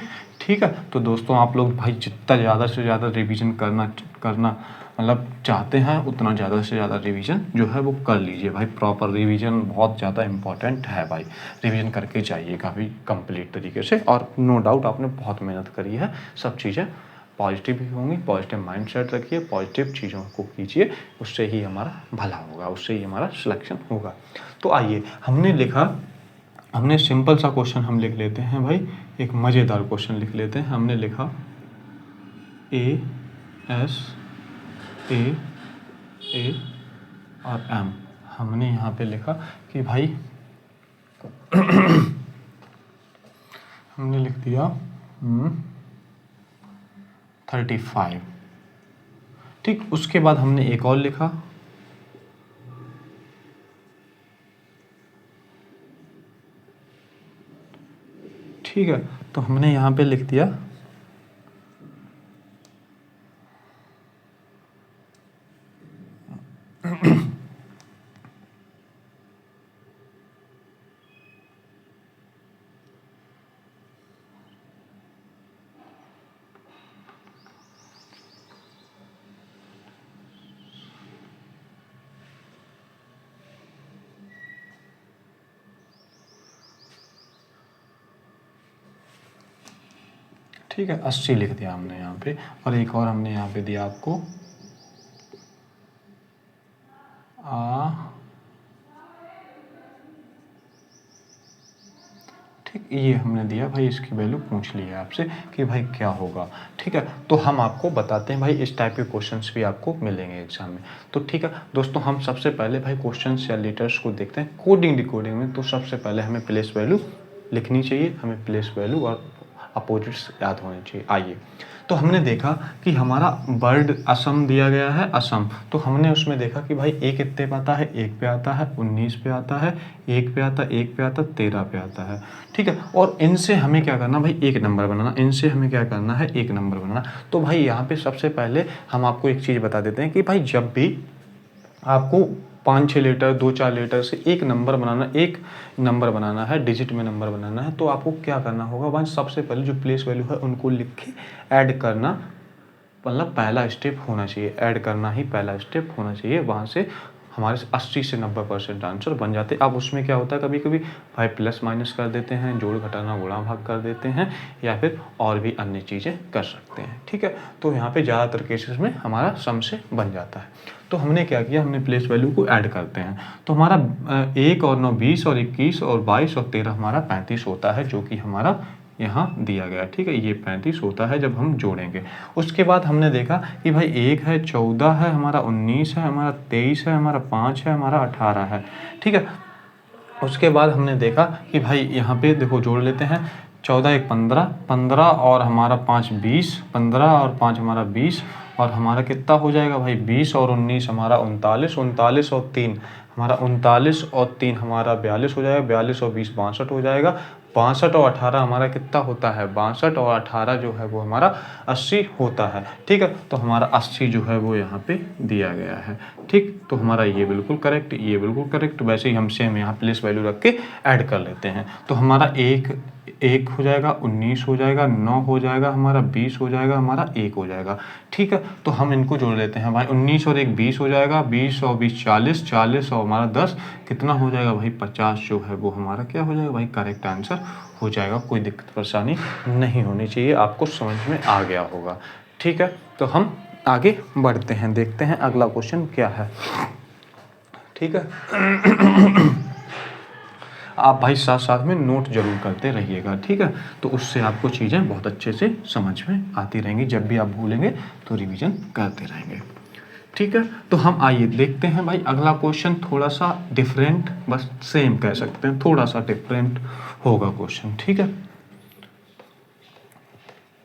ठीक है। तो दोस्तों आप लोग भाई जितना ज़्यादा से ज़्यादा रिवीजन करना मतलब चाहते हैं उतना ज़्यादा से ज़्यादा रिवीजन जो है वो कर लीजिए भाई। प्रॉपर रिवीजन बहुत ज़्यादा इम्पॉर्टेंट है भाई, रिवीजन करके जाइए काफ़ी कंप्लीट तरीके से। और नो डाउट आपने बहुत मेहनत करी है, सब चीज़ें पॉजिटिव ही होंगी। पॉजिटिव माइंड सेट रखिए, पॉजिटिव चीज़ों को कीजिए, उससे ही हमारा भला होगा, उससे ही हमारा सिलेक्शन होगा। तो आइए हमने सिंपल सा क्वेश्चन हम लिख लेते हैं भाई, एक मज़ेदार क्वेश्चन लिख लेते हैं। हमने लिखा AS A और M। हमने यहाँ पे लिखा कि भाई हमने लिख दिया 35। ठीक, उसके बाद हमने एक और लिखा ठीक है। तो हमने यहाँ पे लिख दिया ठीक है 80 लिख दिया हमने यहाँ पे। और एक और हमने यहाँ पे दिया आपको ठीक, ये हमने दिया भाई, इसकी वैल्यू पूछ ली है आपसे कि भाई क्या होगा। ठीक है, तो हम आपको बताते हैं भाई, इस टाइप के क्वेश्चंस भी आपको मिलेंगे एग्जाम में। तो ठीक है दोस्तों, हम सबसे पहले भाई क्वेश्चंस या लेटर्स को देखते हैं कोडिंग डिकोडिंग में। तो सबसे पहले हमें प्लेस वैल्यू लिखनी चाहिए, हमें प्लेस वैल्यू और अपोजिट्स याद होने चाहिए। आइए, तो हमने देखा कि हमारा वर्ड असम दिया गया है, असम। तो हमने उसमें देखा कि भाई ए कितने पे आता है, 1 पे आता है, 19 पे आता है, 1 पे आता है, 1 पे आता है, 13 पे आता है। ठीक है, और इनसे हमें क्या करना भाई, एक नंबर बनाना। इनसे हमें क्या करना है, एक नंबर बनाना। तो भाई यहाँ पे सबसे पहले हम आपको एक चीज़ बता देते हैं कि भाई जब भी आपको 5-6 लेटर 2-4 लेटर से एक नंबर बनाना है, डिजिट में नंबर बनाना है, तो आपको क्या करना होगा भाई, सबसे पहले जो प्लेस वैल्यू है उनको लिख के ऐड करना, मतलब पहला स्टेप होना चाहिए, ऐड करना ही पहला स्टेप होना चाहिए। वहाँ से हमारे 80 से 90% आंसर बन जाते हैं। अब उसमें क्या होता है, कभी कभी भाई प्लस माइनस कर देते हैं, जोड़ घटाना गुणा भाग कर देते हैं, या फिर और भी अन्य चीज़ें कर सकते हैं। ठीक है, तो यहाँ पे ज़्यादातर केसेस में हमारा सम से बन जाता है। तो हमने क्या किया, हमने प्लेस वैल्यू को ऐड करते हैं। तो हमारा 1 और 9 20 और 21 और 22 और 13 हमारा 35 होता है, जो कि हमारा यहाँ दिया गया। ठीक है, ये 35 होता है जब हम जोड़ेंगे। उसके बाद हमने देखा कि भाई 1 है, 14 है, हमारा 19 है, हमारा 23 है, हमारा 5 है, हमारा 18 है। ठीक है, उसके बाद हमने देखा कि भाई यहाँ पे देखो जोड़ लेते हैं, 14 1 15, 15 और हमारा 5 20, 15 और 5 हमारा 20, और हमारा कितना हो जाएगा भाई, 20 और 19 हमारा 39, 39 और 3 हमारा 39 और 3 हमारा 42 हो जाएगा, 42 और 20 62 हो जाएगा, 62 और 18 हमारा कितना होता है, 62 और 18 जो है वो हमारा 80 होता है। ठीक है, तो हमारा 80 जो है वो यहाँ पे दिया गया है। ठीक, तो हमारा ये बिल्कुल करेक्ट, ये बिल्कुल करेक्ट। वैसे ही हम सेम यहाँ प्लेस वैल्यू रख के ऐड कर लेते हैं। तो हमारा 1 हो जाएगा, 19 हो जाएगा, 9 हो जाएगा, हमारा 20 हो जाएगा, हमारा 1 हो जाएगा। ठीक है, तो हम इनको जोड़ लेते हैं भाई, 19 और 1 20 हो जाएगा, 20 और 20 40, 40 और हमारा 10 कितना हो जाएगा भाई, 50 जो है वो हमारा क्या हो जाएगा भाई, करेक्ट आंसर हो जाएगा। कोई दिक्कत परेशानी नहीं होनी चाहिए, आपको समझ में आ गया होगा। ठीक है, तो हम आगे बढ़ते हैं, देखते हैं अगला क्वेश्चन क्या है। ठीक है आप भाई साथ साथ में नोट जरूर करते रहिएगा। ठीक है, तो उससे आपको चीज़ें बहुत अच्छे से समझ में आती रहेंगी, जब भी आप भूलेंगे तो रिवीजन करते रहेंगे। ठीक है, तो हम आइए देखते हैं भाई अगला क्वेश्चन, थोड़ा सा डिफरेंट, बस सेम कह सकते हैं, थोड़ा सा डिफरेंट होगा क्वेश्चन। ठीक है,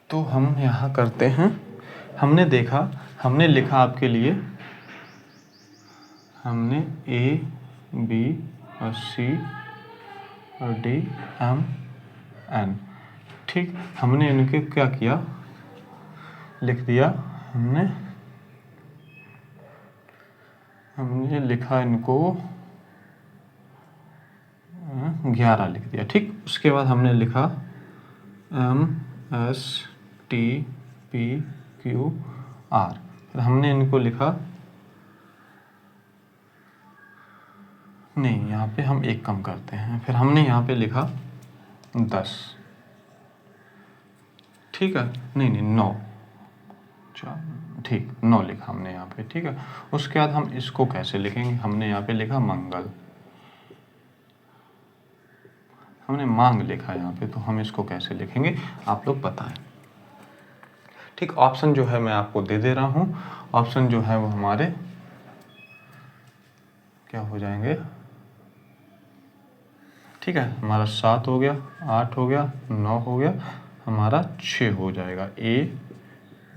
तो हम यहाँ करते हैं, हमने देखा, हमने लिखा आपके लिए, हमने A B और C और D M N, ठीक, हमने इनके क्या किया, लिख दिया, हमने लिखा इनको 11 लिख दिया। ठीक, उसके बाद हमने लिखा M S T P Q R. फिर हमने इनको लिखा, नहीं यहाँ पे हम एक कम करते हैं, फिर हमने यहाँ पे लिखा 10, ठीक है, नहीं 9, ठीक 9 लिखा हमने यहाँ पे, ठीक है। उसके बाद हम इसको कैसे लिखेंगे, हमने यहाँ पे लिखा मंगल, हमने मांग लिखा यहाँ पे, तो हम इसको कैसे लिखेंगे आप लोग बताएं। ठीक, ऑप्शन जो है मैं आपको दे दे रहा हूँ। ऑप्शन जो है वो हमारे क्या हो जाएंगे, ठीक है, हमारा 7 हो गया, 8 हो गया, 9 हो गया, हमारा 6 हो जाएगा। ए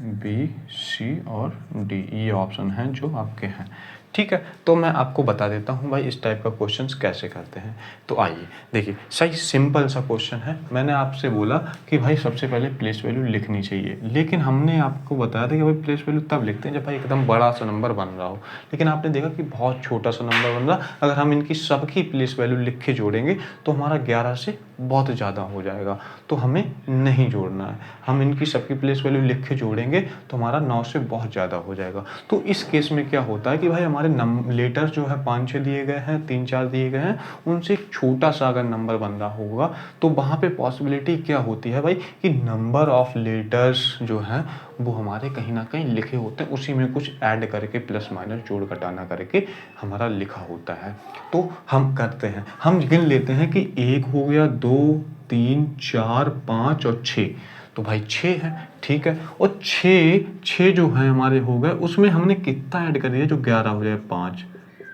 बी सी और डी, ये ऑप्शन हैं जो आपके हैं, ठीक है। तो मैं आपको बता देता हूँ भाई इस टाइप का क्वेश्चंस कैसे करते हैं। तो आइए देखिए, सही सिंपल सा क्वेश्चन है। मैंने आपसे बोला कि भाई सबसे पहले प्लेस वैल्यू लिखनी चाहिए, लेकिन हमने आपको बताया था कि भाई प्लेस वैल्यू तब लिखते हैं जब भाई एकदम बड़ा सा नंबर बन रहा हो, लेकिन आपने देखा कि बहुत छोटा सा नंबर बन रहा। अगर हम इनकी सबकी प्लेस वैल्यू लिख के जोड़ेंगे तो हमारा 11 से बहुत ज़्यादा हो जाएगा, तो हमें नहीं जोड़ना है। हम इनकी सबकी प्लेस वैल्यू लिख के जोड़ेंगे तो हमारा 9 से बहुत ज़्यादा हो जाएगा। तो इस केस में क्या होता है कि भाई हमारे लेटर जो है 5-6 दिए गए हैं, 3-4 दिए गए हैं, उनसे एक छोटा सा अगर नंबर बन रहा होगा तो वहाँ पे पॉसिबिलिटी क्या होती है भाई कि नंबर ऑफ लेटर्स जो हैं वो हमारे कहीं ना कहीं लिखे होते हैं, उसी में कुछ ऐड करके प्लस माइनस जोड़ घटाना करके हमारा लिखा होता है। तो हम करते हैं, हम गिन लेते हैं कि 1 हो गया, 2, 3, 4, 5 और 6, तो भाई 6 है, ठीक है। और 6 जो है हमारे हो गए, उसमें हमने कितना ऐड कर दिया जो 11 हो जाए, 5,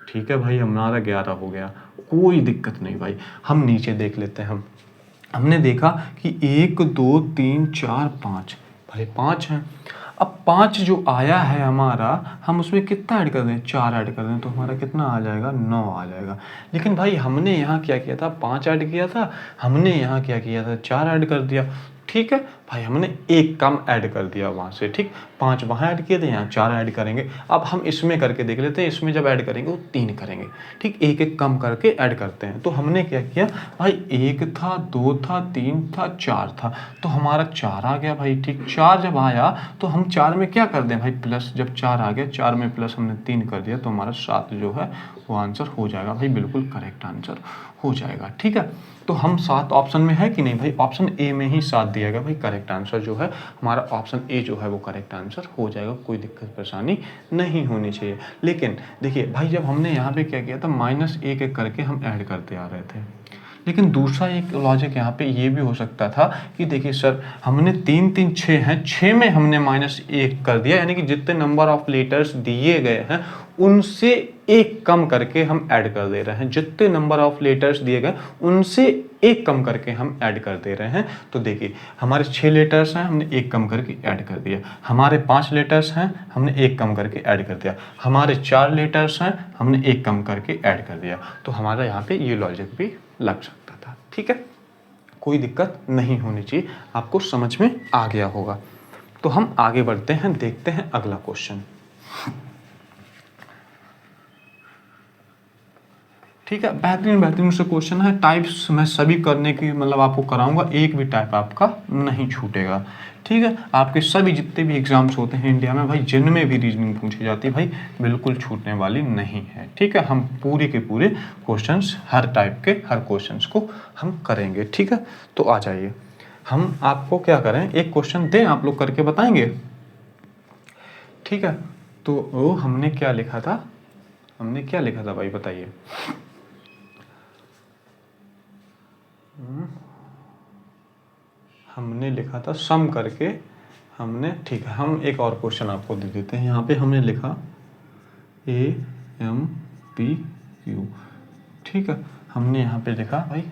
ठीक है भाई, हमारा 11 हो गया, कोई दिक्कत नहीं भाई। हम नीचे देख लेते हैं, हमने देखा कि 1, 2, 3, 4, 5, भाई 5 हैं। अब 5 जो आया है हमारा, हम उसमें कितना ऐड कर दें, 4 ऐड कर दें, तो हमारा कितना आ जाएगा, 9 आ जाएगा। लेकिन भाई हमने यहाँ क्या किया था, 5 ऐड किया था, हमने यहाँ क्या किया था, 4 ऐड कर दिया, ठीक है भाई, हमने एक कम ऐड कर दिया वहाँ से, ठीक। 5 वहाँ ऐड किए थे, यहाँ 4 ऐड करेंगे। अब हम इसमें करके देख लेते हैं, इसमें जब ऐड करेंगे वो 3 करेंगे, ठीक, एक एक कम करके ऐड करते हैं। तो हमने क्या किया भाई, 1 था, 2 था, 3 था, 4 था, तो हमारा 4 आ गया भाई, ठीक। 4 जब आया तो हम 4 में क्या कर दें भाई, प्लस, जब 4 आ गया, 4 में प्लस हमने 3 कर दिया, तो हमारा 7 जो है वो आंसर हो जाएगा भाई, बिल्कुल करेक्ट आंसर हो जाएगा, ठीक है। तो हम 7 ऑप्शन में है कि नहीं भाई, ऑप्शन ए में ही 7 दिया गया भाई, करेक्ट आंसर जो है हमारा ऑप्शन ए जो है वो करेक्ट आंसर हो जाएगा, कोई दिक्कत परेशानी नहीं होनी चाहिए। लेकिन देखिए भाई, जब हमने यहाँ पे क्या किया था, -1 एक करके हम ऐड करते आ रहे थे, लेकिन दूसरा एक लॉजिक यहाँ पे ये भी हो सकता था कि देखिए सर, हमने 3, 3, 6 हैं, 6 में हमने -1 कर दिया, यानी कि जितने नंबर ऑफ लेटर्स दिए गए हैं उनसे एक कम करके हम ऐड कर दे रहे हैं, जितने नंबर ऑफ लेटर्स दिए गए उनसे एक कम करके हम ऐड कर दे रहे हैं। तो देखिए हमारे 6 लेटर्स हैं, हमने एक कम करके ऐड कर दिया, हमारे 5 लेटर्स हैं, हमने एक कम करके ऐड कर दिया, हमारे 4 लेटर्स हैं, हमने एक कम करके ऐड कर दिया। तो हमारा यहाँ पे ये लॉजिक भी लग सकता था, ठीक है, कोई दिक्कत नहीं होनी चाहिए, आपको समझ में आ गया होगा। तो हम आगे बढ़ते हैं, देखते हैं अगला क्वेश्चन, ठीक है। बेहतरीन से क्वेश्चन है, टाइप्स मैं सभी करने की मतलब आपको कराऊंगा, एक भी टाइप आपका नहीं छूटेगा, ठीक है। आपके सभी जितने भी एग्जाम्स होते हैं इंडिया में भाई, जिनमें भी रीजनिंग पूछी जाती है भाई, बिल्कुल छूटने वाली नहीं है, ठीक है। हम पूरे के पूरे क्वेश्चंस, हर टाइप के हर क्वेश्चंस को हम करेंगे, ठीक है। तो आ जाइए, हम आपको क्या करें, एक क्वेश्चन दें, आप लोग करके बताएंगे, ठीक है। तो वो हमने क्या लिखा था, हमने क्या लिखा था भाई बताइए। हमने लिखा था सम करके, हमने, ठीक है, हम एक और क्वेश्चन आपको दे देते हैं। यहाँ पे हमने लिखा AMPQ, ठीक है। हमने यहाँ पे लिखा भाई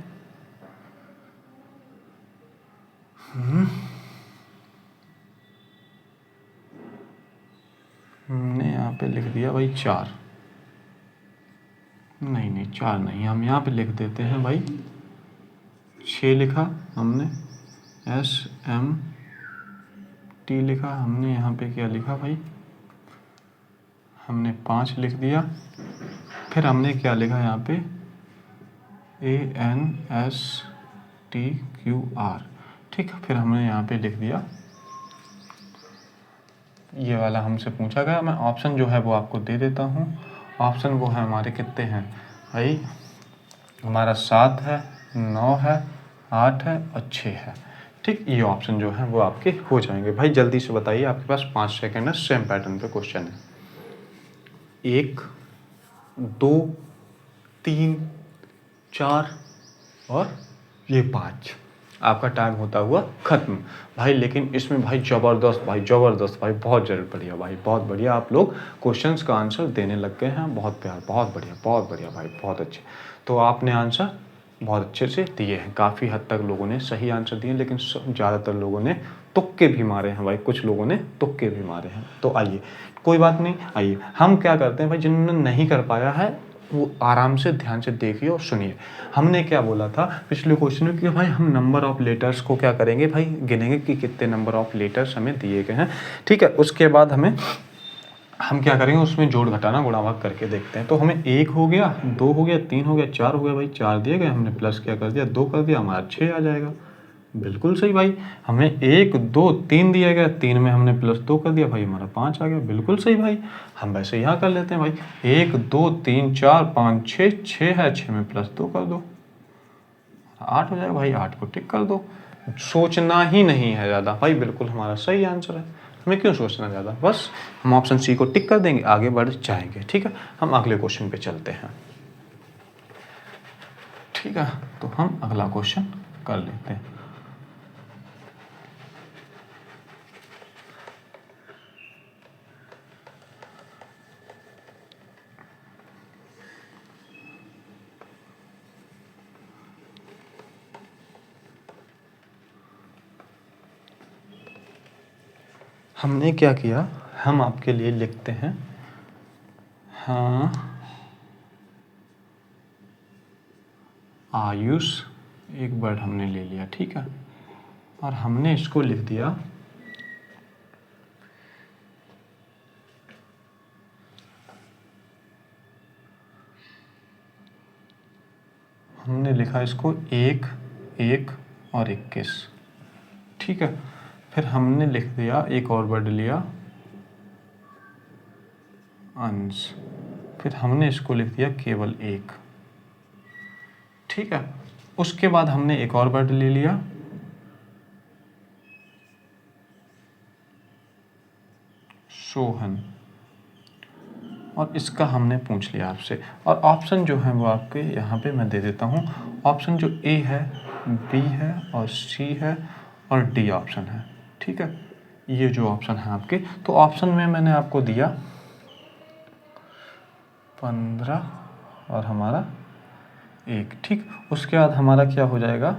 हमने यहाँ पे लिख दिया भाई 4, नहीं 4 नहीं, हम यहाँ पे लिख देते हैं भाई 6 लिखा हमने, SMT लिखा हमने, यहाँ पे क्या लिखा भाई, हमने 5 लिख दिया, फिर हमने क्या लिखा यहाँ पे ANSTQR, ठीक है, फिर हमने यहाँ पे लिख दिया, ये वाला हमसे पूछा गया। मैं ऑप्शन जो है वो आपको दे देता हूँ। ऑप्शन वो है हमारे कितने हैं भाई, हमारा 7 है, 9 है, 8 है और 6 है। ठीक, ये ऑप्शन जो है वो आपके हो जाएंगे। भाई जल्दी से बताइए, आपके पास 5 सेकंड है, सेम पैटर्न पे क्वेश्चन है। 1, 2, 3, 4 और ये 5, आपका टाइम होता हुआ ख़त्म भाई। लेकिन इसमें भाई ज़बरदस्त, भाई ज़बरदस्त, भाई बहुत बढ़िया भाई, बहुत बढ़िया आप लोग क्वेश्चंस का आंसर देने लग गए हैं। बहुत प्यार, बहुत बढ़िया भाई, बहुत अच्छे। तो आपने आंसर बहुत अच्छे से दिए हैं, काफ़ी हद तक लोगों ने सही आंसर दिए, लेकिन ज़्यादातर लोगों ने तुक्के भी मारे हैं भाई, कुछ लोगों ने तुक्के भी मारे हैं। तो आइए, कोई बात नहीं, आइए हम क्या करते हैं भाई, जिन्होंने नहीं कर पाया है वो आराम से ध्यान से देखिए और सुनिए। हमने क्या बोला था पिछले क्वेश्चन में कि भाई हम नंबर ऑफ लेटर्स को क्या करेंगे भाई, गिनेंगे कि कितने नंबर ऑफ लेटर्स हमें दिए गए हैं। ठीक है, उसके बाद हम क्या करेंगे, उसमें जोड़ घटाना गुणा भाग करके देखते हैं। तो हमें 1 हो गया, 2 हो गया, 3 हो गया, 4 हो गया भाई। 4 दिए गए, हमने प्लस क्या कर दिया, 2 कर दिया, हमारा 6 आ जाएगा। बिल्कुल सही भाई। हमें 1, 2, 3 दिया गया, 3 में हमने प्लस 2 कर दिया भाई, हमारा 5 आ गया। बिल्कुल सही भाई। हम वैसे यहाँ कर लेते हैं भाई, 1, 2, 3, 4, 5, 6, 6 है, 6 में प्लस 2 कर दो, 8 हो जाएगा भाई, 8 को टिक कर दो। सोचना ही नहीं है ज़्यादा भाई, बिल्कुल हमारा सही आंसर है। हमें क्यों सोचना ज़्यादा, बस हम ऑप्शन सी को टिक कर देंगे, आगे बढ़ जाएंगे। ठीक है, हम अगले क्वेश्चन पे चलते हैं। ठीक है, तो हम अगला क्वेश्चन कर लेते हैं। हमने क्या किया, हम आपके लिए लिखते हैं, हाँ आयुष, एक वर्ड हमने ले लिया। ठीक है, और हमने इसको लिख दिया, हमने लिखा इसको 1, 1 और 21। ठीक है, फिर हमने लिख दिया, एक और वर्ड लिया अंश, फिर हमने इसको लिख दिया केवल 1। ठीक है, उसके बाद हमने एक और वर्ड ले लिया सोहन, और इसका हमने पूछ लिया आपसे। और ऑप्शन जो है वो आपके यहाँ पे मैं दे देता हूँ। ऑप्शन जो ए है, बी है और सी है और डी ऑप्शन है। ठीक है, ये जो ऑप्शन है आपके, तो ऑप्शन में मैंने आपको दिया 15 और हमारा 1। ठीक, उसके बाद हमारा क्या हो जाएगा,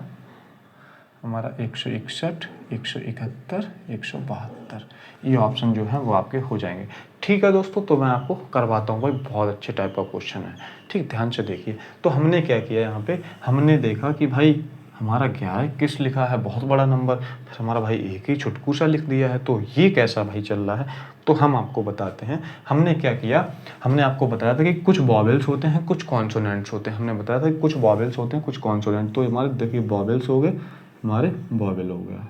हमारा 161, 171, 172, ये ऑप्शन जो है वो आपके हो जाएंगे। ठीक है दोस्तों, तो मैं आपको करवाता हूँ भाई, बहुत अच्छे टाइप का क्वेश्चन है। ठीक, ध्यान से देखिए। तो हमने क्या किया यहाँ पे, हमने देखा कि भाई हमारा 11 किस लिखा है, बहुत बड़ा नंबर, फिर हमारा भाई एक ही छुटकू सा लिख दिया है, तो ये कैसा भाई चल रहा है। तो हम आपको बताते हैं, हमने क्या किया, हमने आपको बताया था कि कुछ वॉवेल्स होते हैं, कुछ कॉन्सोनेंट्स होते हैं। हमने बताया था कि कुछ वॉवेल्स होते हैं, कुछ कॉन्सोनेंट। तो हमारे देखिए वॉवेल्स हो गए, हमारे वॉवेल हो गया।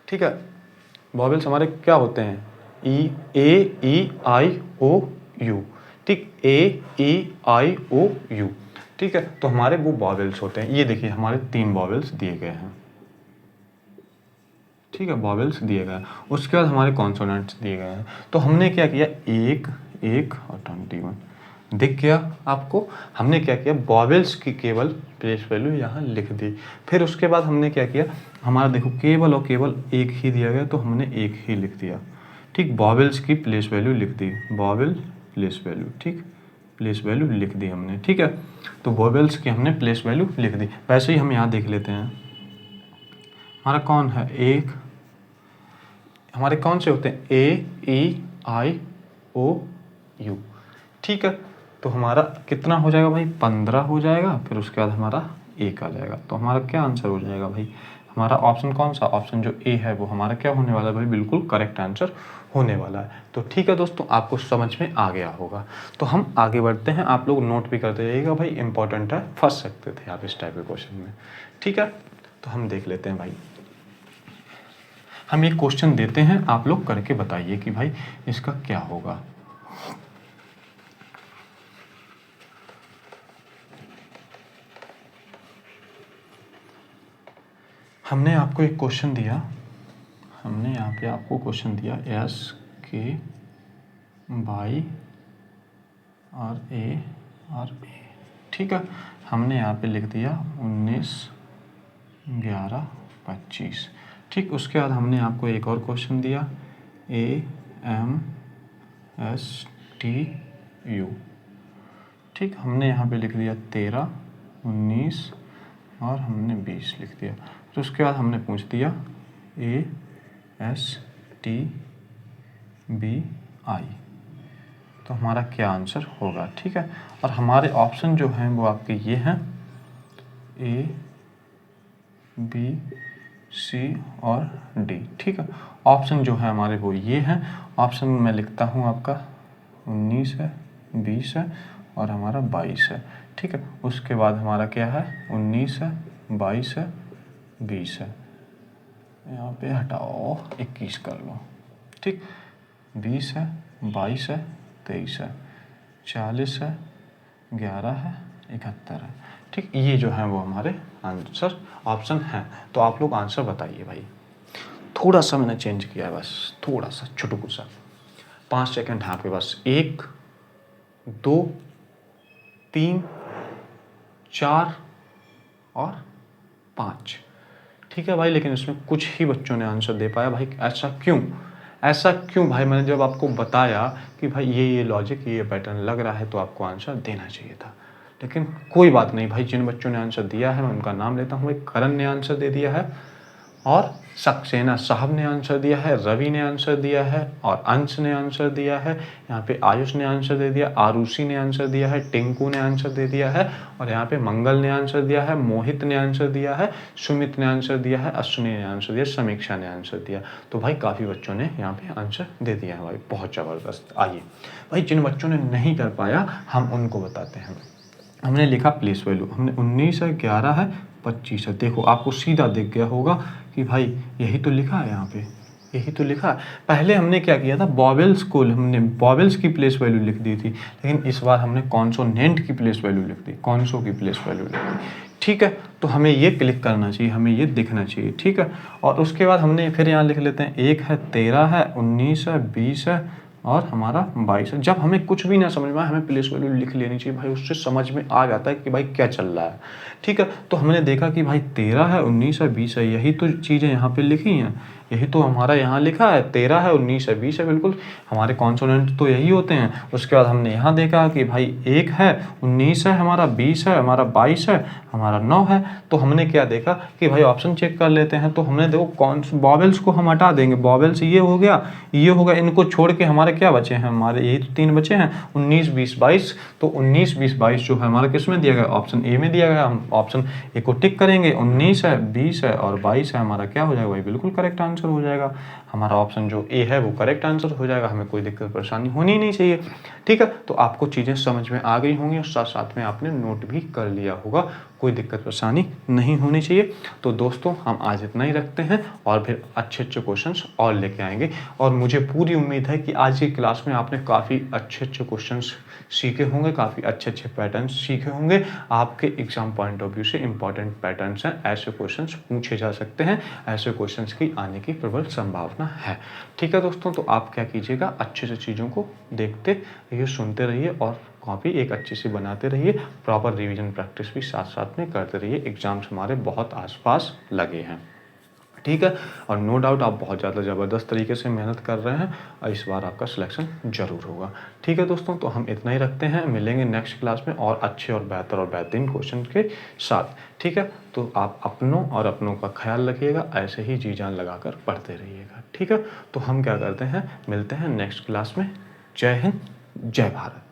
ठीक है, वॉवेल्स हमारे क्या होते हैं, ए आई ओ यू। ठीक, ए आई ओ यू। ठीक है, तो हमारे वो वॉवेल्स होते हैं। ये देखिए हमारे 3 वॉवेल्स दिए गए हैं। ठीक है, वॉवेल्स दिए गए हैं। उसके बाद हमारे कॉन्सोनेंट्स दिए गए हैं। तो हमने क्या किया, 1, 1 और 21 दिख गया आपको। हमने क्या किया, वॉवेल्स की केवल प्लेस वैल्यू यहाँ लिख दी। फिर उसके बाद हमने क्या किया, हमारा देखो केवल और केवल 1 ही दिया गया, तो हमने 1 ही लिख दिया। ठीक, वॉवेल्स की प्लेस वैल्यू लिख दी, वॉवेल प्लेस वैल्यू। ठीक, प्लेस वैल्यू लिख दी हमने। ठीक है, तो वॉवेल्स की हमने प्लेस वैल्यू लिख दी। वैसे ही हम यहाँ देख लेते हैं, हमारा कौन है, एक हमारे कौन से होते हैं, आई ओ यू। ठीक है, तो हमारा कितना हो जाएगा भाई, 15 हो जाएगा। फिर उसके बाद हमारा 1 आ जाएगा। तो हमारा क्या आंसर हो जाएगा भाई, हमारा ऑप्शन कौन सा, ऑप्शन जो ए है वो हमारा क्या होने वाला है भाई, बिल्कुल करेक्ट आंसर होने वाला है। तो ठीक है दोस्तों, आपको समझ में आ गया होगा। तो हम आगे बढ़ते हैं, आप लोग नोट भी करते जाइएगा भाई, इंपॉर्टेंट है, फंस सकते थे आप इस टाइप के क्वेश्चन में। ठीक है, तो हम देख लेते हैं भाई। हम एक क्वेश्चन देते हैं, आप लोग करके बताइए कि भाई इसका क्या होगा। हमने आपको एक क्वेश्चन दिया, हमने यहाँ पे आपको क्वेश्चन दिया एस के बाई और ए, ठीक है। हमने यहाँ पे लिख दिया 19, 11, 25, ठीक। उसके बाद हमने आपको एक और क्वेश्चन दिया AMSTU, ठीक। हमने यहाँ पे लिख दिया 13, 19 और हमने 20 लिख दिया। तो उसके बाद हमने पूछ दिया ASTBI, तो हमारा क्या आंसर होगा, ठीक है। और हमारे ऑप्शन जो हैं वो आपके ये हैं A, B, C और D, ठीक है। ऑप्शन जो है हमारे वो ये हैं। ऑप्शन मैं लिखता हूँ आपका 19 है, 20 है और हमारा 22 है, ठीक है। उसके बाद हमारा क्या है 19 है, 22 है, 20 है, यहाँ पे हटाओ 21 कर लो, ठीक। 20 है, 22 है, 23 है, 40 है, 11 है, 71 है, ठीक। ये जो है वो हमारे आंसर ऑप्शन हैं। तो आप लोग आंसर बताइए भाई। थोड़ा सा मैंने चेंज किया है, बस थोड़ा सा छुटकू सा, 5 सेकंड यहाँ पे बस। 1, 2, 3, 4 और 5, ठीक है भाई। लेकिन इसमें कुछ ही बच्चों ने आंसर दे पाया भाई। ऐसा क्यों, ऐसा क्यों भाई? मैंने जब आपको बताया कि भाई ये लॉजिक, ये पैटर्न लग रहा है तो आपको आंसर देना चाहिए था। लेकिन कोई बात नहीं भाई, जिन बच्चों ने आंसर दिया है मैं उनका नाम लेता हूँ। एक करण ने आंसर दे दिया है और सक्सेना साहब ने आंसर दिया है, रवि ने आंसर दिया है और अंश ने आंसर दिया है। यहाँ पे आयुष ने आंसर दे दिया, आरुषि ने आंसर दिया है, टिंकू ने आंसर दे दिया है और यहाँ पे मंगल ने आंसर दिया है, मोहित ने आंसर दिया है, सुमित ने आंसर दिया है, अश्विनी ने आंसर दिया, समीक्षा ने आंसर दिया। तो भाई काफ़ी बच्चों ने यहाँ पे आंसर दे दिया है भाई, बहुत ज़बरदस्त। आइए भाई, जिन बच्चों ने नहीं कर पाया हम उनको बताते हैं। हमने लिखा प्लेस वैल्यू, हमने 19 है, 11 है, 25 है। देखो आपको सीधा दिख गया होगा कि भाई यही तो लिखा है, यहाँ पे यही तो लिखा है। पहले हमने क्या किया था, बॉबल्स को हमने बॉबल्स की प्लेस वैल्यू लिख दी थी, लेकिन इस बार हमने कॉन्सोनेंट की प्लेस वैल्यू लिख दी, कॉन्सो की प्लेस वैल्यू लिख दी, ठीक है। तो हमें ये क्लिक करना चाहिए, हमें ये दिखना चाहिए, ठीक है। और उसके बाद हमने फिर यहाँ लिख लेते हैं 1 है, 13 है, 19 है, 20 है और हमारा 22 है। जब हमें कुछ भी ना समझ में आए हमें प्लेस वैल्यू लिख लेनी चाहिए भाई, उससे समझ में आ जाता है कि भाई क्या चल रहा है, ठीक है। तो हमने देखा कि भाई 13 है, 19 है, 20 है, यही तो चीज़ें यहाँ पे लिखी हैं, यही तो हमारा यहाँ लिखा है। 13 है, 19 है, 20 है, बिल्कुल हमारे कॉन्सोनेंट तो यही होते हैं। उसके बाद हमने यहाँ देखा कि भाई 1 है, 19 है, हमारा 20 है, हमारा 22 है, हमारा 9 है। तो हमने क्या देखा कि भाई ऑप्शन चेक कर लेते हैं। तो हमने देखो कौन बॉबल्स को हम हटा देंगे, बॉबल्स ये हो गया, ये होगा, इनको छोड़ के हमारे क्या बचे हैं, हमारे यही तो 3 बचे हैं, 19, 20, 22। तो 19, 20, 22 जो है हमारा किस में दिया गया, ऑप्शन ए में दिया गया। हम ऑप्शन ए को टिक करेंगे, 19 है, 20 है और 22 है, हमारा क्या हो जाएगा भाई, बिल्कुल करेक्ट आंसर हो जाएगा। हमारा ऑप्शन जो ए है वो करेक्ट आंसर हो जाएगा, हमें कोई दिक्कत परेशानी होनी नहीं चाहिए, ठीक है। तो आपको चीज़ें समझ में आ गई होंगी और साथ साथ में आपने नोट भी कर लिया होगा, कोई दिक्कत परेशानी नहीं होनी चाहिए। तो दोस्तों हम आज इतना ही रखते हैं और फिर अच्छे अच्छे क्वेश्चंस और लेके आएंगे। और मुझे पूरी उम्मीद है कि आज की क्लास में आपने काफ़ी अच्छे अच्छे क्वेश्चंस सीखे होंगे, काफ़ी अच्छे अच्छे पैटर्न्स सीखे होंगे। आपके एग्जाम पॉइंट ऑफ व्यू से इंपॉर्टेंट पैटर्न्स हैं, ऐसे क्वेश्चंस पूछे जा सकते हैं, ऐसे क्वेश्चंस की आने की प्रबल संभावना है, ठीक है दोस्तों। तो आप क्या कीजिएगा, अच्छे से चीज़ों को देखते रहिए, सुनते रहिए और कॉपी एक अच्छी सी बनाते रहिए। प्रॉपर रिवीजन प्रैक्टिस भी साथ साथ में करते रहिए, एग्जाम्स हमारे बहुत आसपास लगे हैं, ठीक है। और नो डाउट आप बहुत ज़्यादा ज़बरदस्त तरीके से मेहनत कर रहे हैं और इस बार आपका सिलेक्शन ज़रूर होगा, ठीक है दोस्तों। तो हम इतना ही रखते हैं, मिलेंगे नेक्स्ट क्लास में और अच्छे और बेहतर और बेहतरीन क्वेश्चन के साथ, ठीक है। तो आप अपनों और अपनों का ख्याल रखिएगा, ऐसे ही जी जान लगा कर पढ़ते रहिएगा, ठीक है। तो हम क्या करते हैं, मिलते हैं नेक्स्ट क्लास में। जय हिंद, जय भारत।